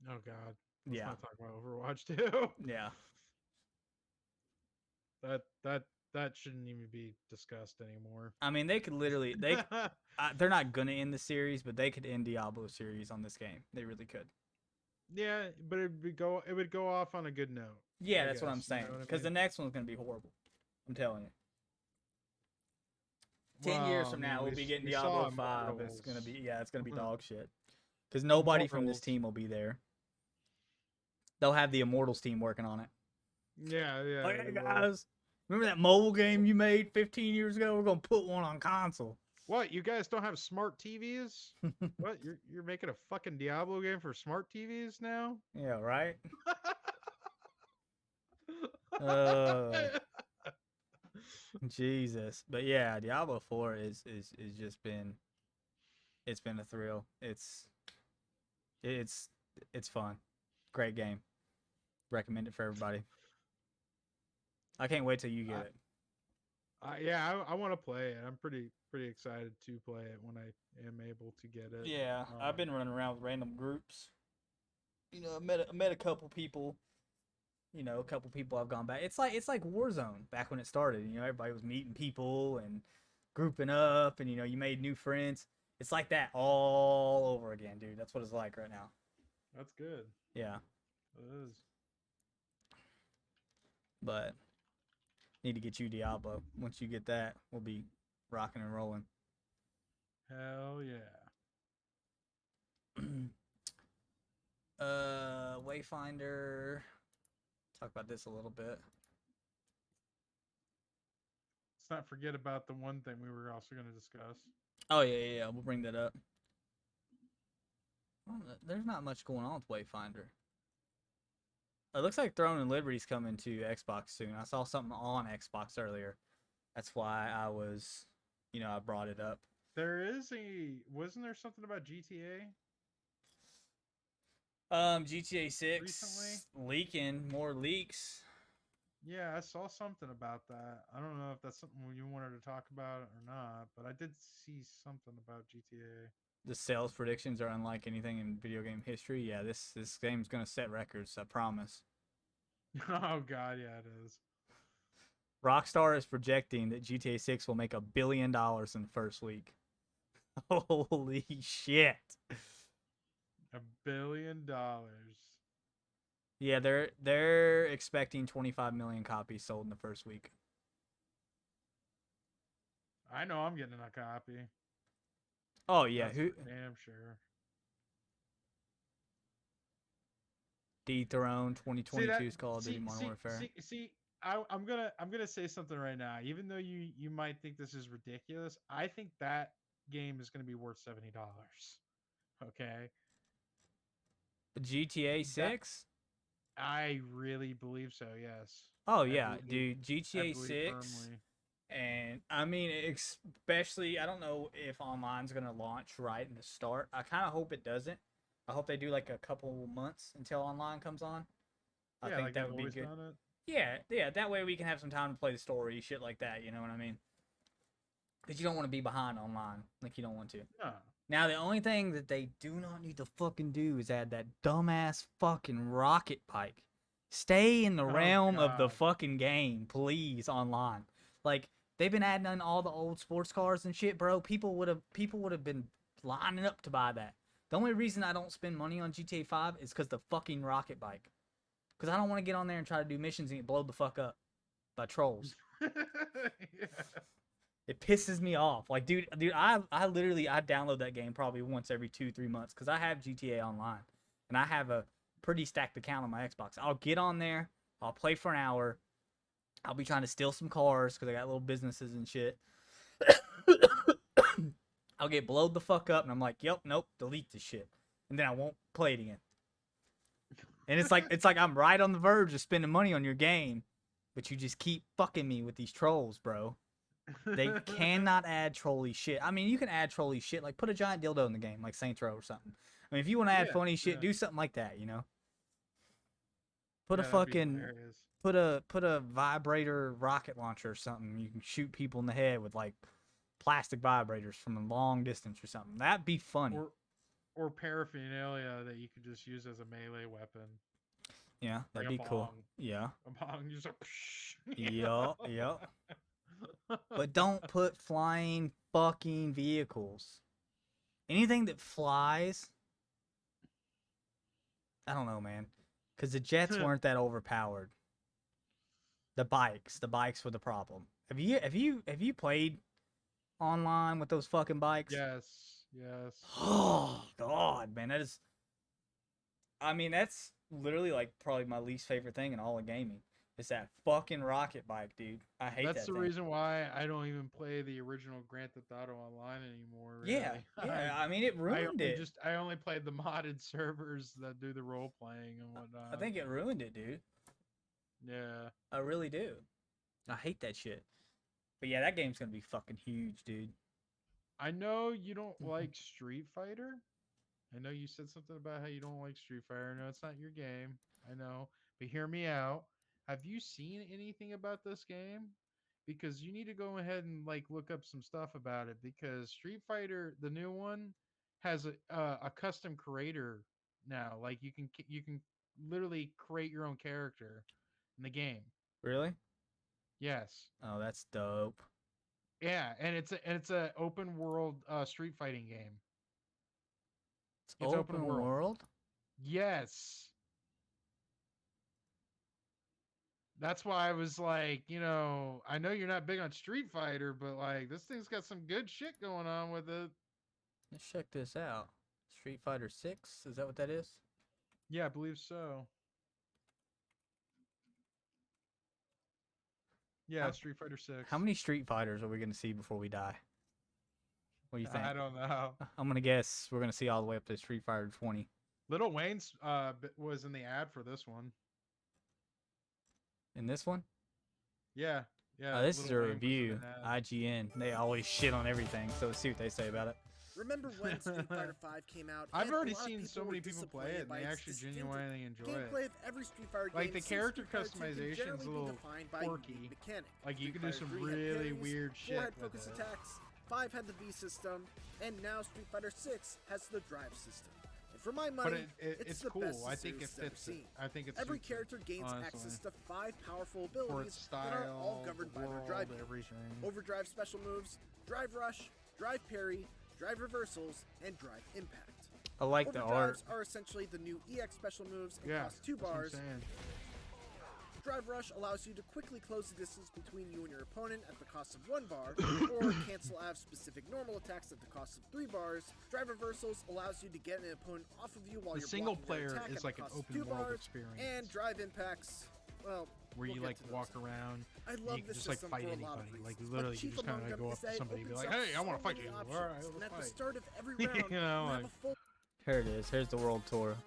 Oh, God. Let's Yeah. not talk about Overwatch 2. Yeah. That shouldn't even be discussed anymore. I mean, they could literally, they're not going to end the series, but they could end Diablo series on this game. They really could. Yeah, but it would go off on a good note. Yeah, I that's what I'm guess, saying. Because the next one's going to be horrible. I'm telling you. 10 years from now, we'll be getting Diablo 5. It's going to be, it's going to be dog shit. Because nobody from this team will be there. They'll have the Immortals team working on it. Yeah. Oh, yeah, guys. Remember that mobile game you made 15 years ago? We're going to put one on console. What? You guys don't have smart TVs? What? You're making a fucking Diablo game for smart TVs now? Yeah, right? Jesus. But yeah, Diablo 4 is just been, it's been a thrill. It's fun. Great game. Recommend it for everybody. I can't wait till you get it. Yeah, I want to play it. I'm pretty excited to play it when I am able to get it. Yeah, I've been running around with random groups. I met a couple people. A couple people I've gone back. It's like Warzone back when it started. Everybody was meeting people and grouping up, and you made new friends. It's like that all over again, dude. That's what it's like right now. That's good. Yeah. It is. But need to get you Diablo. Once you get that, we'll be rocking and rolling. Hell yeah. Wayfinder. Talk about this a little bit. Let's not forget about the one thing we were also going to discuss. Oh yeah. We'll bring that up. Well, there's not much going on with Wayfinder. It looks like Throne and Liberty's coming to Xbox soon. I saw something on Xbox earlier. That's why I was, I brought it up. Wasn't there something about GTA? GTA 6 recently? leaking, more leaks. Yeah, I saw something about that. I don't know if that's something you wanted to talk about or not, but I did see something about GTA. The sales predictions are unlike anything in video game history. Yeah, this game's gonna set records. I promise. Oh God, yeah, it is. Rockstar is projecting that GTA 6 will make $1 billion in the first week. Holy shit! $1 billion. Yeah, they're expecting 25 million copies sold in the first week. I know I'm getting a copy. Oh yeah, That's who for damn sure. dethroned See that? 2022's Call of Duty Modern Warfare. See. I'm gonna say something right now. Even though you might think this is ridiculous, I think that game is gonna be worth $70. Okay, GTA that 6? I really believe so. Yes. Oh I yeah, believe. dude, I GTA believe 6. firmly. And I mean, especially, I don't know if online's gonna launch right in the start. I kind of hope it doesn't. I hope they do like a couple months until online comes on. I Yeah, think like that they've would be always good. done it. Yeah, yeah. That way we can have some time to play the story, shit like that. You know what I mean? Because you don't want to be behind online, like you don't want to. No. Now the only thing that they do not need to fucking do is add that dumbass fucking rocket bike. Stay in the Oh realm of the God. fucking game, please, online. Like they've been adding in all the old sports cars and shit, bro. People would have been lining up to buy that. The only reason I don't spend money on GTA 5 is because the fucking rocket bike. Because I don't want to get on there and try to do missions and get blowed the fuck up by trolls. Yeah. It pisses me off. Like, dude, I literally I download that game probably once every 2-3 months because I have GTA Online, and I have a pretty stacked account on my Xbox. I'll get on there, I'll play for an hour, I'll be trying to steal some cars because I got little businesses and shit. I'll get blowed the fuck up, and I'm like, yep, nope, delete this shit, and then I won't play it again. And it's like I'm right on the verge of spending money on your game, but you just keep fucking me with these trolls, bro. They cannot add trolly shit. I mean, you can add trolly shit, like put a giant dildo in the game, like Saints Row or something. I mean, if you want to add Yeah, funny shit, yeah. do something like that, you know? Put a Yeah, that'd be fucking hilarious. put a vibrator rocket launcher or something. You can shoot people in the head with like plastic vibrators from a long distance or something. That'd be funny. Or paraphernalia that you could just use as a melee weapon. Yeah, Like that'd a be cool. bong. Yeah. A bong, just a Yup, yup. But don't put flying fucking vehicles. Anything that flies, I don't know, man. Because the jets weren't that overpowered. The bikes were the problem. Have you played online with those fucking bikes? Yes, yes. Oh God, man, that is. I mean, that's literally like probably my least favorite thing in all of gaming. Is that fucking rocket bike, dude? I hate That's that the thing. reason why I don't even play the original Grand Theft Auto Online anymore. Yeah, Really, yeah. I mean, it ruined it. I only played the modded servers that do the role playing and whatnot. I think it ruined it, dude. Yeah. I really do. I hate that shit. But yeah, that game's gonna be fucking huge, dude. I know you don't like Street Fighter. I know you said something about how you don't like Street Fighter. I know it's not your game. I know. But hear me out. Have you seen anything about this game? Because you need to go ahead and like look up some stuff about it because Street Fighter, the new one, has a custom creator now. Like you can literally create your own character in the game. Really? Yes. Oh, that's dope. Yeah, and it's a open world street fighting game. It's It's open open world. world. Yes. That's why I was like, I know you're not big on Street Fighter, but like this thing's got some good shit going on with it. Let's check this out. Street Fighter 6, is that what that is? Yeah, I believe so. Yeah, How, Street Fighter 6. how many Street Fighters are we going to see before we die? What do you think? I don't know. I'm going to guess we're going to see all the way up to Street Fighter 20. Little Wayne's was in the ad for this one. In this one? Yeah, Yeah. This is a Lil Wayne was in review. that. IGN. They always shit on everything, so let's see what they say about it. Remember when Street Fighter V came out? I've and a already lot of seen so were many people play it, disappointed and by they its actually distinctive genuinely enjoy it. gameplay of every Street Fighter Like, game the since character Street Fighter 2 can customization's generally a be little defined by quirky. unique mechanic. Like, you Street can do Fighter some 3 had really parries, weird 4 shit had with focus it. attacks, 5 had the V system, and now Street Fighter 6 has the drive system. And for my But money, it's the cool. best I the think it series has ever fits it. seen. I think it's Every character gains honestly. access to 5 powerful For abilities its that are all style, governed the by their world, drive moves. everything. Overdrive special moves, drive rush, drive parry, drive reversals, and drive impact. I like the art. Overdrives are essentially the new EX special moves and Yeah, cost 2 that's what I'm bars. saying. Drive rush allows you to quickly close the distance between you and your opponent at the cost of 1 bar, or cancel out specific normal attacks at the cost of 3 bars. Drive reversals allows you to get an opponent off of you while The you're single blocking their player attack is at the like an cost of open 2 world bars. experience. And drive impacts, well, Where we'll you get like to those walk later. around, I and love you can this just like system fight for a lot of anybody. Like reasons, literally, but you chief just kind among of them go is up that to it somebody and be opens like, up "Hey, I so want to fight many you." All options, right, and let's at the fight. start of every You round, know, you have like- a full Here it is. Here's the world tour.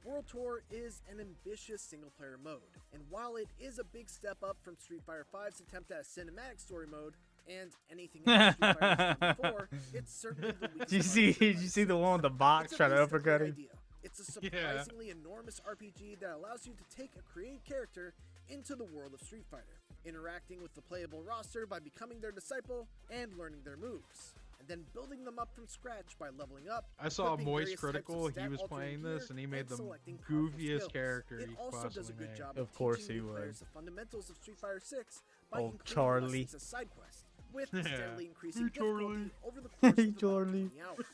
World Tour is an ambitious single-player mode, and while it is a big step up from Street Fighter V's attempt at a cinematic story mode and anything else Street Fighter has done before, it's certainly the weakest Did you part of see? Street Did you Fighter see the 6. one with the box It's at trying to least a great uppercut him? idea. It's a Yeah. surprisingly enormous RPG that allows you to take a created character into the world of Street Fighter, interacting with the playable roster by becoming their disciple and learning their moves, and then building them up from scratch by leveling up. I saw equipping Moist various types of Critical. He stat was altering playing gear, this, and he made the selecting powerful goofiest skills. character It he also does a possibly good made. job Of course teaching he new would. players the fundamentals of Street Fighter 6 by Old including Charlie. lessons as side quests, with Yeah. steadily increasing Hey, Charlie. difficulty over the course Hey, of about Charlie. 20 hours.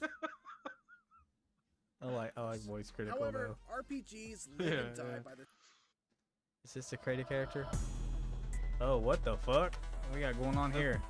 I like voice critical However, though. RPGs live and Yeah, die yeah. by their Is this a creative character? Oh, what the fuck? What we got going on here?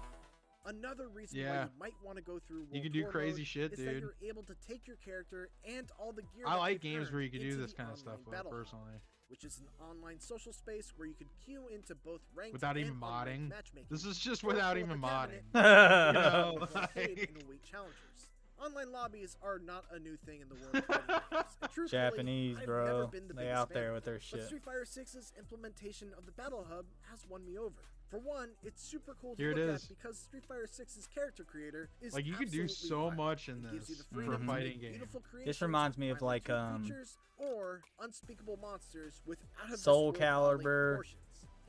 Another reason why Yeah. you might want to go through You World can do Tour crazy mode shit, is that dude. you're able to take your character and all the gear I that like they've games earned where you can do into this the kind of stuff online with, battle hub, personally. which is an online social space where you can queue into both ranked Without and even online modding. matchmaking. This is just or without pull up even a modding. cabinet You know, and arcade like- and await challengers. Online lobbies are not a new thing in the world of fighting games, and truthfully, Japanese, I've never bro. been the They biggest out fan there of with their But shit. Street Fighter 6's implementation of the Battle Hub has won me over. For one, it's super cool to Here it look is. at because Street Fighter 6's character creator is Like, you can do absolutely so wild. much in It gives you this the for freedom a to fighting make game. beautiful This creations reminds me with of, like, finely tuned features or unspeakable monsters with out of this Soul world bodily Calibur. proportions.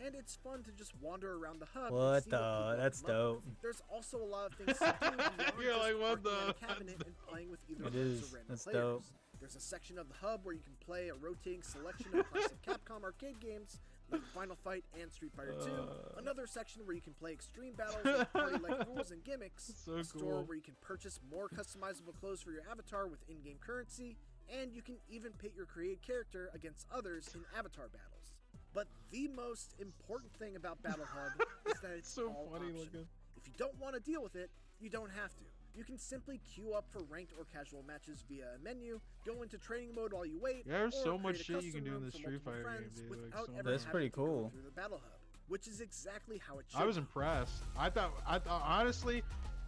And it's fun to just wander around the hub. What and see the? people have That's come up with. dope. There's also a lot of things to do beyond You're just like, what working at the? a cabinet and playing with either It friends is. or random That's players. dope. There's a section of the hub where you can play a rotating selection of classic Capcom arcade games like Final Fight and Street Fighter 2. Another section where you can play extreme battles with party-like rules and gimmicks. So a store cool. where you can purchase more customizable clothes for your avatar with in-game currency, and you can even pit your created character against others in avatar battles. But the most important thing about Battle Hub is that it's So all funny optional. looking. If you don't want to deal with it, you don't have to. You can simply queue up for ranked or casual matches via a menu, go into training mode while you wait, Yeah, there's or so much create a shit you custom can do in room this for Street multiple Fighter game, friends dude. Like, without so ever That's having pretty to go cool. through the Battle Hub, which is exactly how it should I was be. impressed. I thought honestly,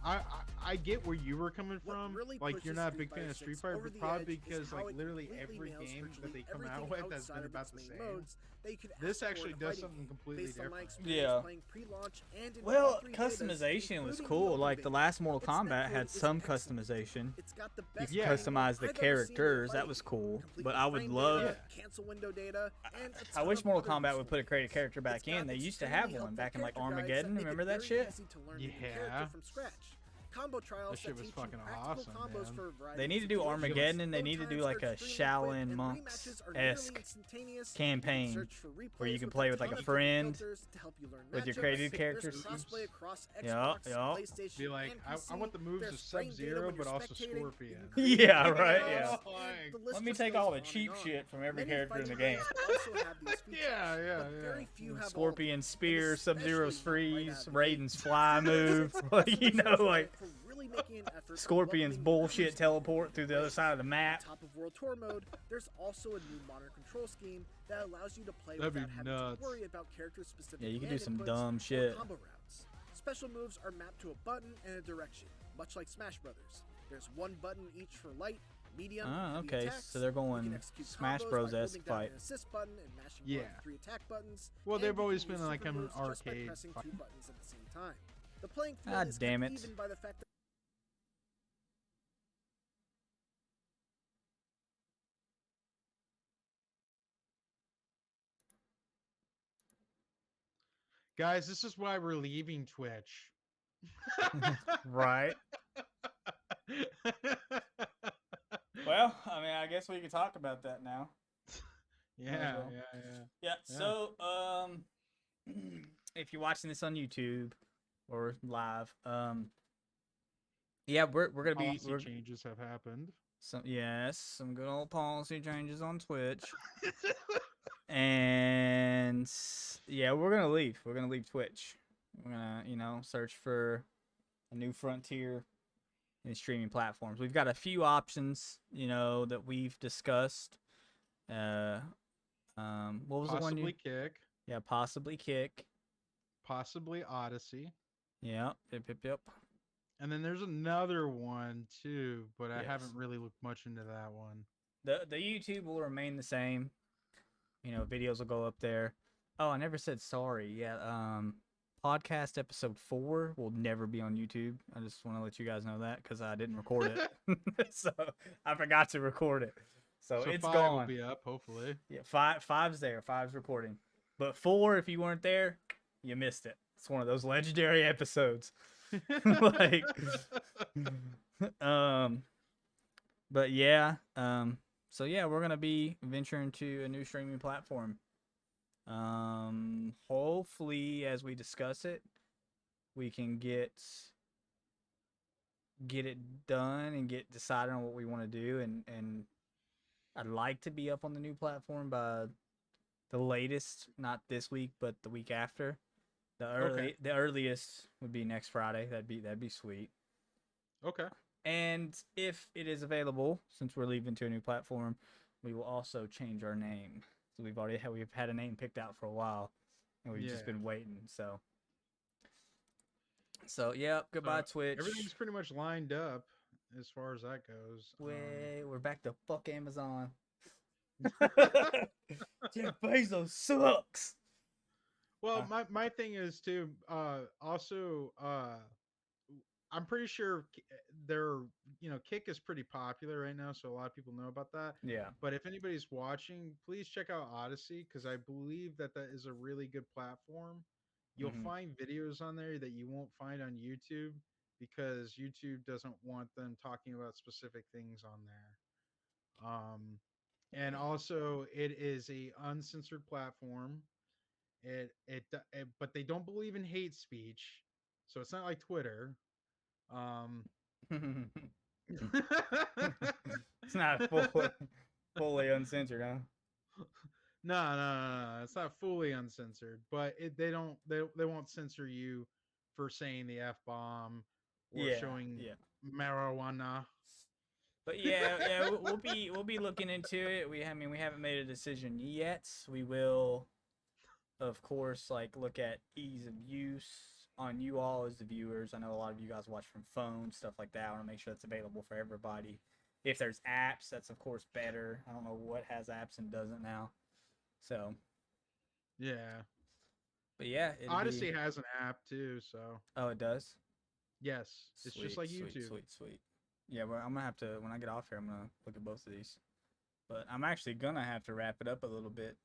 I get where you were coming What from. really Like, you're pushes not a Street big fan Fighter of Street 6 Fighter, over but the probably edge is because how like it literally completely every nails game that virtually they come out everything with that's outside been of about its the main same. modes that you could This ask for actually in a does fighting something game, completely based on my different. experience Yeah. playing pre-launch and in Well, all three betas, customization was including cool. the Like the open last Mortal beta. Its Kombat netcode had is some excellent. customization. It's got the You best could Yeah. customize the I've ever seen in a characters. That fighting was game. cool. Complete But with I would frame love. data, cancel window data, and a I ton wish of Mortal other Kombat would put a useful creative features. character back It's got in. They used to extremely have one helpful back in like character guides Armageddon. that make it Remember that very shit? easy to learn the new Yeah. character from scratch. Combo trials That shit was teach you fucking practical awesome, combos man. for a variety They of need to do situations. Armageddon and they Load need to do times like are a extremely Shaolin quick, and rematches Monks are nearly esque instantaneous. You can campaign search for where replays you can with play a with like ton a of different friend filters to help you learn with your matchups. creative There's characters. crossplay across Yeah, Xbox, yeah. PlayStation, Be like, and I PC. want the moves There's of frame data Sub-Zero, when but you're also spectating. Scorpion. You can create Yeah, your right, own yeah. moves, and the list Let me just take goes all the on cheap and on. shit from every Many character in the fighting game. games also have these features, Yeah, yeah, but yeah. very few have all of them. Scorpion Spear, And Sub-Zero's especially not right Freeze, out of the gate. Raiden's Fly move. Like, you know, like For really making an effort on Scorpion's welcoming bullshit members to teleport through the other side of the On map. top of World Tour mode, there's also a new modern control scheme that allows you to play That'd be without having nuts. to worry about character-specific Yeah, you can command do some inputs dumb or shit. combo routes. Special moves are mapped to a button and a direction, much like Smash Brothers. There's one button each for light, medium, Oh, and heavy okay. attacks. So they're You can going execute Smash combos Bros. by esque holding down fight. an assist button and mashing Yeah. one of 3 attack buttons. Well, and they've you can always use been like super an moves just by arcade pressing fight. 2 buttons at the same time. The playing field Ah, is damn kept it. even by the fact that Guys, this is why we're leaving Twitch. Right. Well, I mean, I guess we can talk about that now. yeah, well. yeah. Yeah. So, if you're watching this on YouTube or live, yeah, we're gonna be Policy changes have happened. some good old policy changes on Twitch, and yeah, we're gonna leave. We're gonna leave Twitch. We're gonna search for a new frontier in streaming platforms. We've got a few options, that we've discussed. What was the one you? Possibly Kick, Yeah, possibly Kick. possibly Odyssey. Yeah, yep. And then there's another one too, but I Yes. haven't really looked much into that one. The YouTube will remain the same. Videos will go up there. Oh, I never said sorry. Yeah, podcast episode 4 will never be on YouTube. I just want to let you guys know that because I didn't record it. So I forgot to record it. So it's 5 gone. will be up, hopefully. Yeah, five's there. 5's recording. But 4, if you weren't there, you missed it. It's one of those legendary episodes. Like, but yeah, so yeah, we're gonna be venturing to a new streaming platform. Hopefully, as we discuss it, we can get it done and get decided on what we want to do, and I'd like to be up on the new platform by the latest, not this week, but the week after. The earliest would be next Friday. That'd be sweet. Okay. And if it is available, since we're leaving to a new platform, we will also change our name. So we've had a name picked out for a while, and we've just been waiting. So yeah, goodbye Twitch. Everything's pretty much lined up as far as that goes. We're back to fuck Amazon. Jeff Bezos sucks. Well, my thing is too. Also, I'm pretty sure Kick is pretty popular right now, so a lot of people know about that. Yeah. But if anybody's watching, please check out Odyssey because I believe that is a really good platform. You'll find videos on there that you won't find on YouTube because YouTube doesn't want them talking about specific things on there. And also, it is a uncensored platform. But they don't believe in hate speech, so it's not like Twitter. It's not fully uncensored, huh? No, it's not fully uncensored, but they won't censor you for saying the F-bomb or showing marijuana. But yeah, we'll be looking into it. We haven't made a decision yet. We will, of course, look at ease of use on you all as the viewers. I know a lot of you guys watch from phones, stuff like that. I want to make sure it's available for everybody. If there's apps, that's of course better. I don't know what has apps and doesn't now. So yeah, but yeah, Odyssey has an app too. So it does. Yes, it's just like YouTube. Sweet. Yeah, well, I'm gonna have to when I get off here. I'm gonna look at both of these. But I'm actually gonna have to wrap it up a little bit.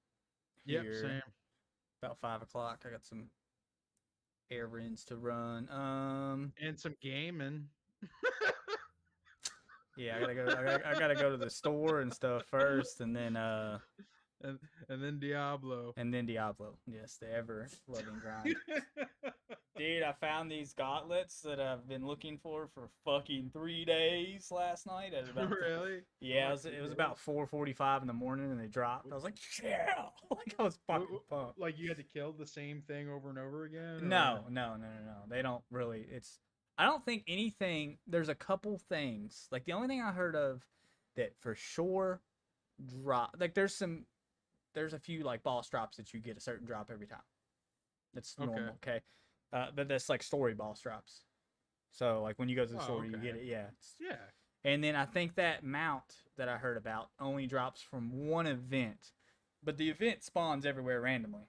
Yep, same. About 5 o'clock. I got some errands to run. And some gaming. Yeah, I gotta go to the store and stuff first, and then and then Diablo. And then Diablo. Yes, the ever loving grind. Dude, I found these gauntlets that I've been looking for fucking 3 days last night. At about Really? Yeah, it was about 4:45 in the morning, and they dropped. I was like, yeah, like I was fucking pumped. Like you had to kill the same thing over and over again? No. They don't really. I don't think anything. There's a couple things. Like the only thing I heard of that for sure drop. Like there's a few like boss drops that you get a certain drop every time. That's normal. Okay. But that's like story boss drops. So like when you go to the store, you get it. Yeah. And then I think that mount that I heard about only drops from one event, but the event spawns everywhere randomly.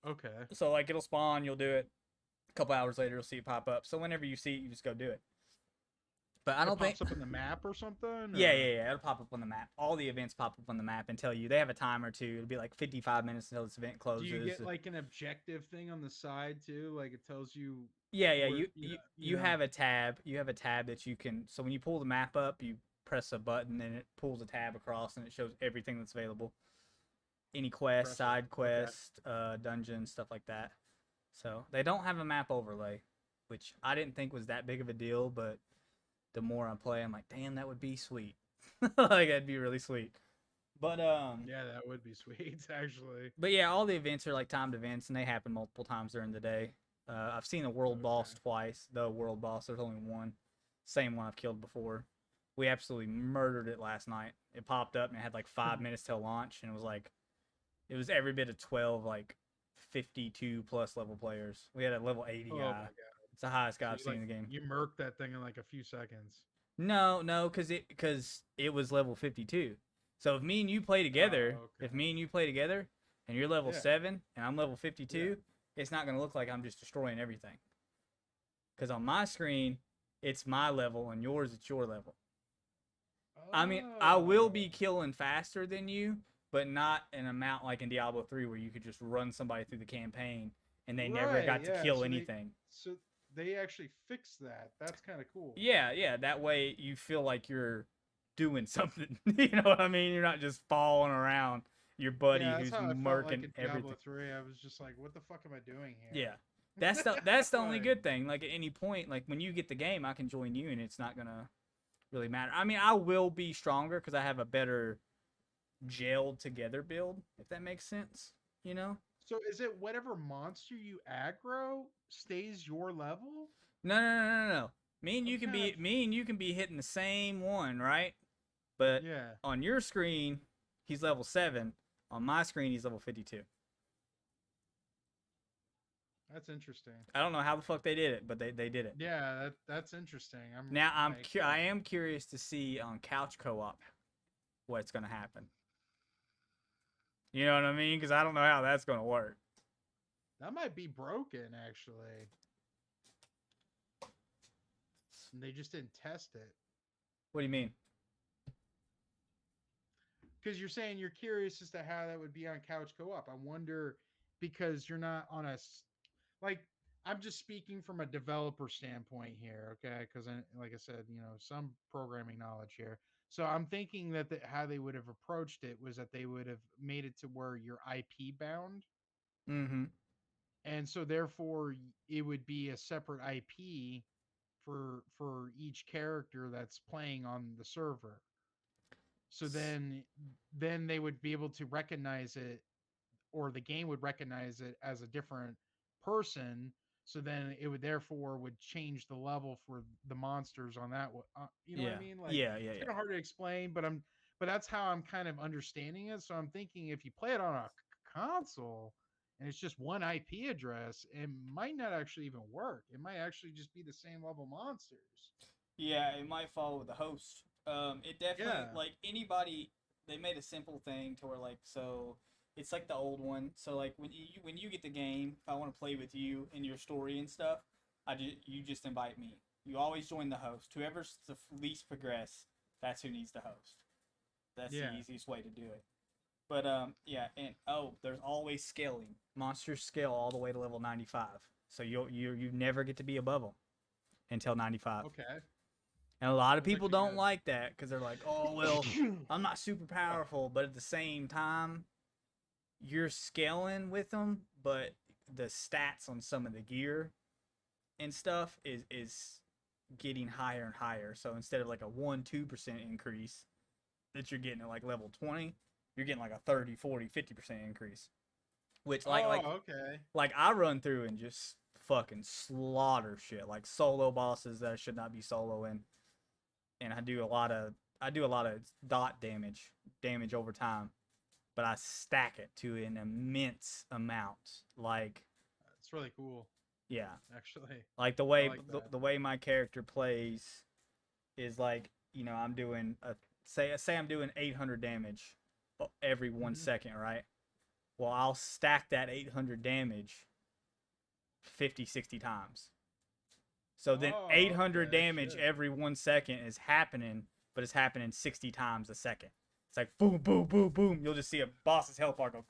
Okay. So like it'll spawn, you'll do it. A couple hours later, you'll see it pop up. So whenever you see it, you just go do it. But I It don't think. pops up in the map or something. Yeah, or- yeah, yeah. It'll pop up on the map. All the events pop up on the map and tell you. They have a timer too. It'll be like 55 minutes until this event Do closes. you get like an objective thing on the side too? Like it tells you. Yeah, yeah. where- You know. have a tab. You have a tab that you can. So when you pull the map up, you press a button and it pulls a tab across and it shows everything that's available. Any quest, Impressive. side Okay. quest, dungeon, stuff like that. So they don't have a map overlay, which I didn't think was that big of a deal, but the more I play, I'm like, damn, that would be sweet. Like that'd be really sweet. But Yeah, that would be sweet actually. But yeah, all the events are like timed events, and they happen multiple times during the day. I've seen the world boss Okay. twice. The world boss, there's only one. Same one I've killed before. We absolutely murdered it last night. It popped up and it had like 5 minutes till launch, and it was every bit of 12 like 52 plus level players. We had a level 80 Oh guy. my god. It's the highest guy So I've seen in the game. You murked that thing in like a few seconds. No, because it was level 52. So if me and you play together, Oh, okay. if me and you play together, and you're level Yeah. 7 and I'm level 52, it's not gonna look like I'm just destroying everything. Because on my screen, it's my level, and yours, it's your level. I mean, I will be Oh. killing faster than you, but not an amount like in Diablo 3 where you could just run somebody through the campaign and they never Right, got to yeah, kill so they- anything. So they actually fixed that. That's kind of cool. Yeah, yeah. That way you feel like you're doing something. You know what I mean? You're not just falling around your buddy Yeah, that's who's how I felt murking like in Diablo everything. 3. I was just like, what the fuck am I doing here? Yeah. That's the only Like- good thing. Like at any point, like when you get the game, I can join you and it's not gonna really matter. I mean, I will be stronger because I have a better gelled together build, if that makes sense. You know? So is it whatever monster you aggro stays your level? No. Me and you I'm can kinda- be hitting the same one, right? But Yeah. on your screen, he's level 7. On my screen, he's level 52. That's interesting. I don't know how the fuck they did it, but they did it. Yeah, that's interesting. Now like, I am curious to see on couch co-op what's gonna happen. You know what I mean? Because I don't know how that's gonna work. that might be broken actually. And they just didn't test it. What do you mean? Because you're saying you're curious as to how that would be on couch co-op. I wonder because you're not on like I'm just speaking from a developer standpoint here, okay? Because like I said, some programming knowledge here. So I'm thinking that how they would have approached it was that they would have made it to where you're IP bound, Mm-hmm. and so therefore it would be a separate IP for each character that's playing on the server. So then they would be able to recognize it, or the game would recognize it as a different person. So then it would change the level for the monsters on that. You know what I mean? Like yeah. it's kind of hard to explain, but that's how I'm kind of understanding it. So I'm thinking if you play it on a console and it's just one IP address, it might not actually even work. It might actually just be the same level monsters. Yeah, it might follow the host. It definitely Yeah. like anybody. They made a simple thing to where like so. It's like the old one. So like when you get the game, if I want to play with you in your story and stuff, you just invite me. You always join the host. Whoever's the least progressed, that's who needs the host. That's Yeah. the easiest way to do it. But yeah, and there's always scaling. Monsters scale all the way to level 95. So you never get to be above them until 95. Okay. And a lot of That's people actually don't good. like that because they're like, oh, well, I'm not super powerful. But at the same time, you're scaling with them, but the stats on some of the gear and stuff is getting higher and higher. So instead of like a 1-2% increase that you're getting at like level 20, you're getting like a 30, 40, 50% increase. Which okay. like I run through and just fucking slaughter shit, like solo bosses that I should not be soloing. And I do a lot of dot damage over time, but I stack it to an immense amount. Like, It's really cool, yeah, actually. like the way like that. the way my character plays is like, I'm doing say I'm doing 800 damage every 1 second, right? Well, I'll stack that 800 damage 50, 60 times. So then Oh, 800 okay, damage shit. every 1 second is happening, but it's happening 60 times a second. It's like boom, boom, boom, boom. You'll just see a boss's health bar go,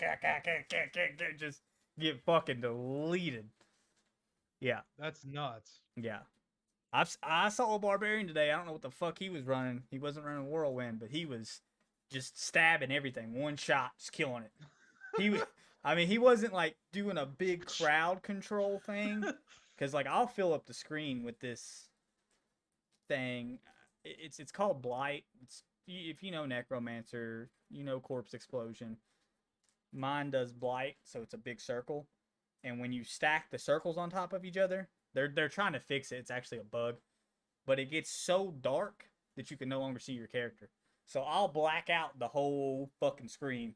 just get fucking deleted. Yeah, That's nuts. yeah. I saw a barbarian today. I don't know what the fuck he was running. He wasn't running whirlwind, but he was just stabbing everything, one shot, just killing it. He was, I mean, he wasn't like doing a big crowd control thing, because like I'll fill up the screen with this thing. It's called Blight. It's, if you know Necromancer, you know Corpse Explosion. Mine does Blight, so it's a big circle, and when you stack the circles on top of each other, they're trying to fix it. It's actually a bug, but it gets so dark that you can no longer see your character. So I'll black out the whole fucking screen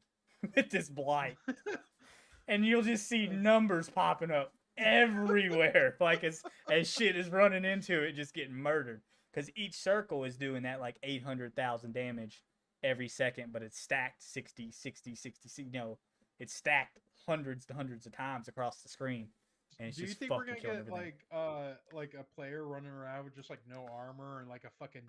with this Blight, and you'll just see numbers popping up everywhere, like as shit is running into it, just getting murdered. Because each circle is doing that like 800,000 damage every second, but it's stacked 60, 60, 60. It's stacked hundreds to hundreds of times across the screen, and it's Do you just think we're fucking gonna killing get everything. like a player running around with just like no armor and like a fucking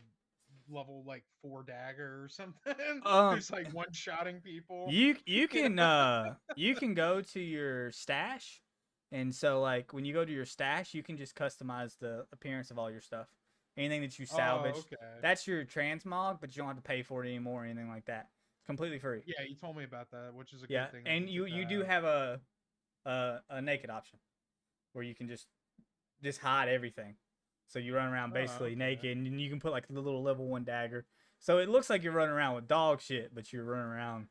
level like 4 dagger or something? Um, Who's like one shotting people? you You can know? you can go to your stash, and so like when you go to your stash, you can just customize the appearance of all your stuff. Anything that you Oh, salvage, okay. that's your transmog, but you don't have to pay for it anymore or anything like that. It's completely free. Yeah, you told me about that, which is a Yeah, good thing. and you do have a naked option where you can just hide everything. So you run around Oh, basically okay. naked, and you can put like the little level 1 dagger. So it looks like you're running around with dog shit, but you're running around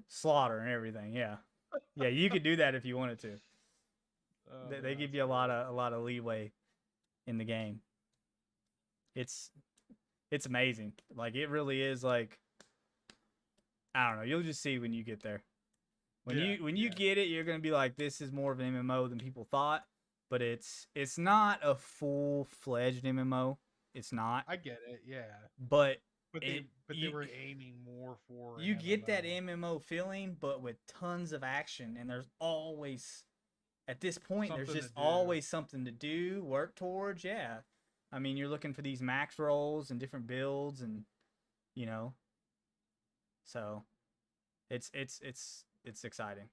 slaughter and everything. Yeah, yeah, you could do that if you wanted to. Oh, They man, give that's you a great. lot of leeway in the game. It's it's amazing. Like it really is. Like I don't know. You'll just see when you get there. When Yeah, you yeah. get it, you're gonna be like, this is more of an MMO than people thought. But it's not a full fledged MMO. It's not. I get it. Yeah, But but it they were aiming more for an you get that MMO. MMO feeling, but with tons of action, and there's always at this point there's Something to just do. always something to do, work towards. Yeah, I mean you're looking for these max rolls and different builds, and you know, so it's exciting.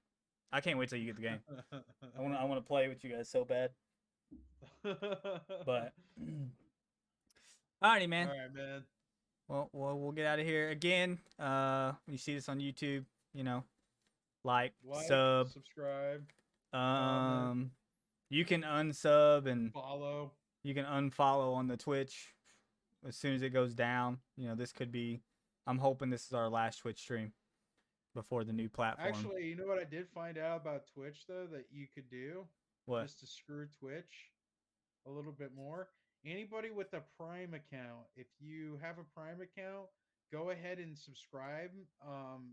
I can't wait till you get the game. I want to play with you guys so bad. But alrighty, All man. right, man. Well, we'll get out of here again. When you see this on YouTube, like, Like, sub. subscribe, comment, Um, you can unsub and follow. you can unfollow on the Twitch as soon as it goes down. This could be. I'm hoping this is our last Twitch stream before the new platform. Actually, you know what I did find out about Twitch though that you could do What? just to screw Twitch a little bit more. Anybody with a Prime account, if you have a Prime account, go ahead and subscribe.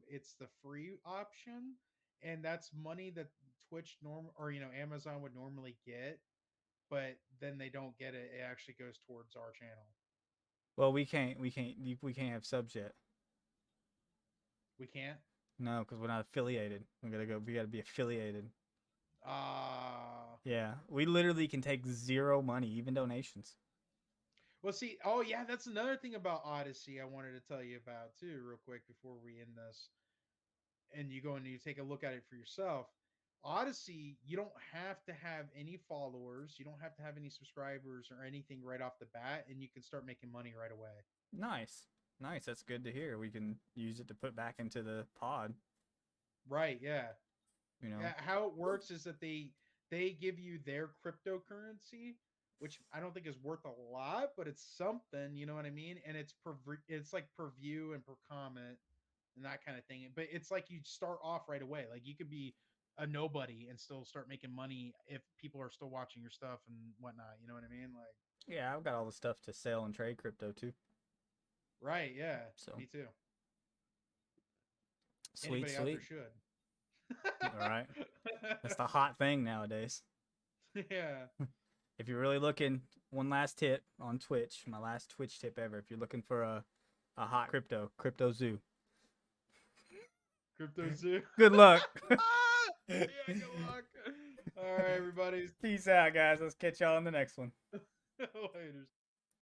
It's the free option, and that's money that Twitch or Amazon would normally get, but then they don't get it. It actually goes towards our channel. Well, we can't have subs yet. We can't. No, because we're not affiliated. We gotta be affiliated. Ah. Yeah, we literally can take zero money, even donations. Well, see, oh yeah, that's another thing about Odyssey I wanted to tell you about too, real quick before we end this. And you go and you take a look at it for yourself. Odyssey, you don't have to have any followers, you don't have to have any subscribers or anything right off the bat, and you can start making money right away. Nice, nice. That's good to hear. We can use it to put back into the pod. Right? Yeah. You know. Yeah. How it works is that they give you their cryptocurrency, which I don't think is worth a lot, but it's something. You know what I mean? And it's like per view and per comment and that kind of thing. But it's like you start off right away. Like you could be a nobody and still start making money if people are still watching your stuff and whatnot. You know what I mean? Like, Yeah, I've got all the stuff to sell and trade crypto too. right? Yeah, So me too. sweet, Anybody out there sweet. should. All right, that's the hot thing nowadays. Yeah. if you're really looking, one last tip on Twitch, my last Twitch tip ever. If you're looking for a hot crypto zoo. Crypto Zoo. Good luck. Yeah, good luck. All right, everybody. Peace out, guys. Let's catch y'all on the next one. Later.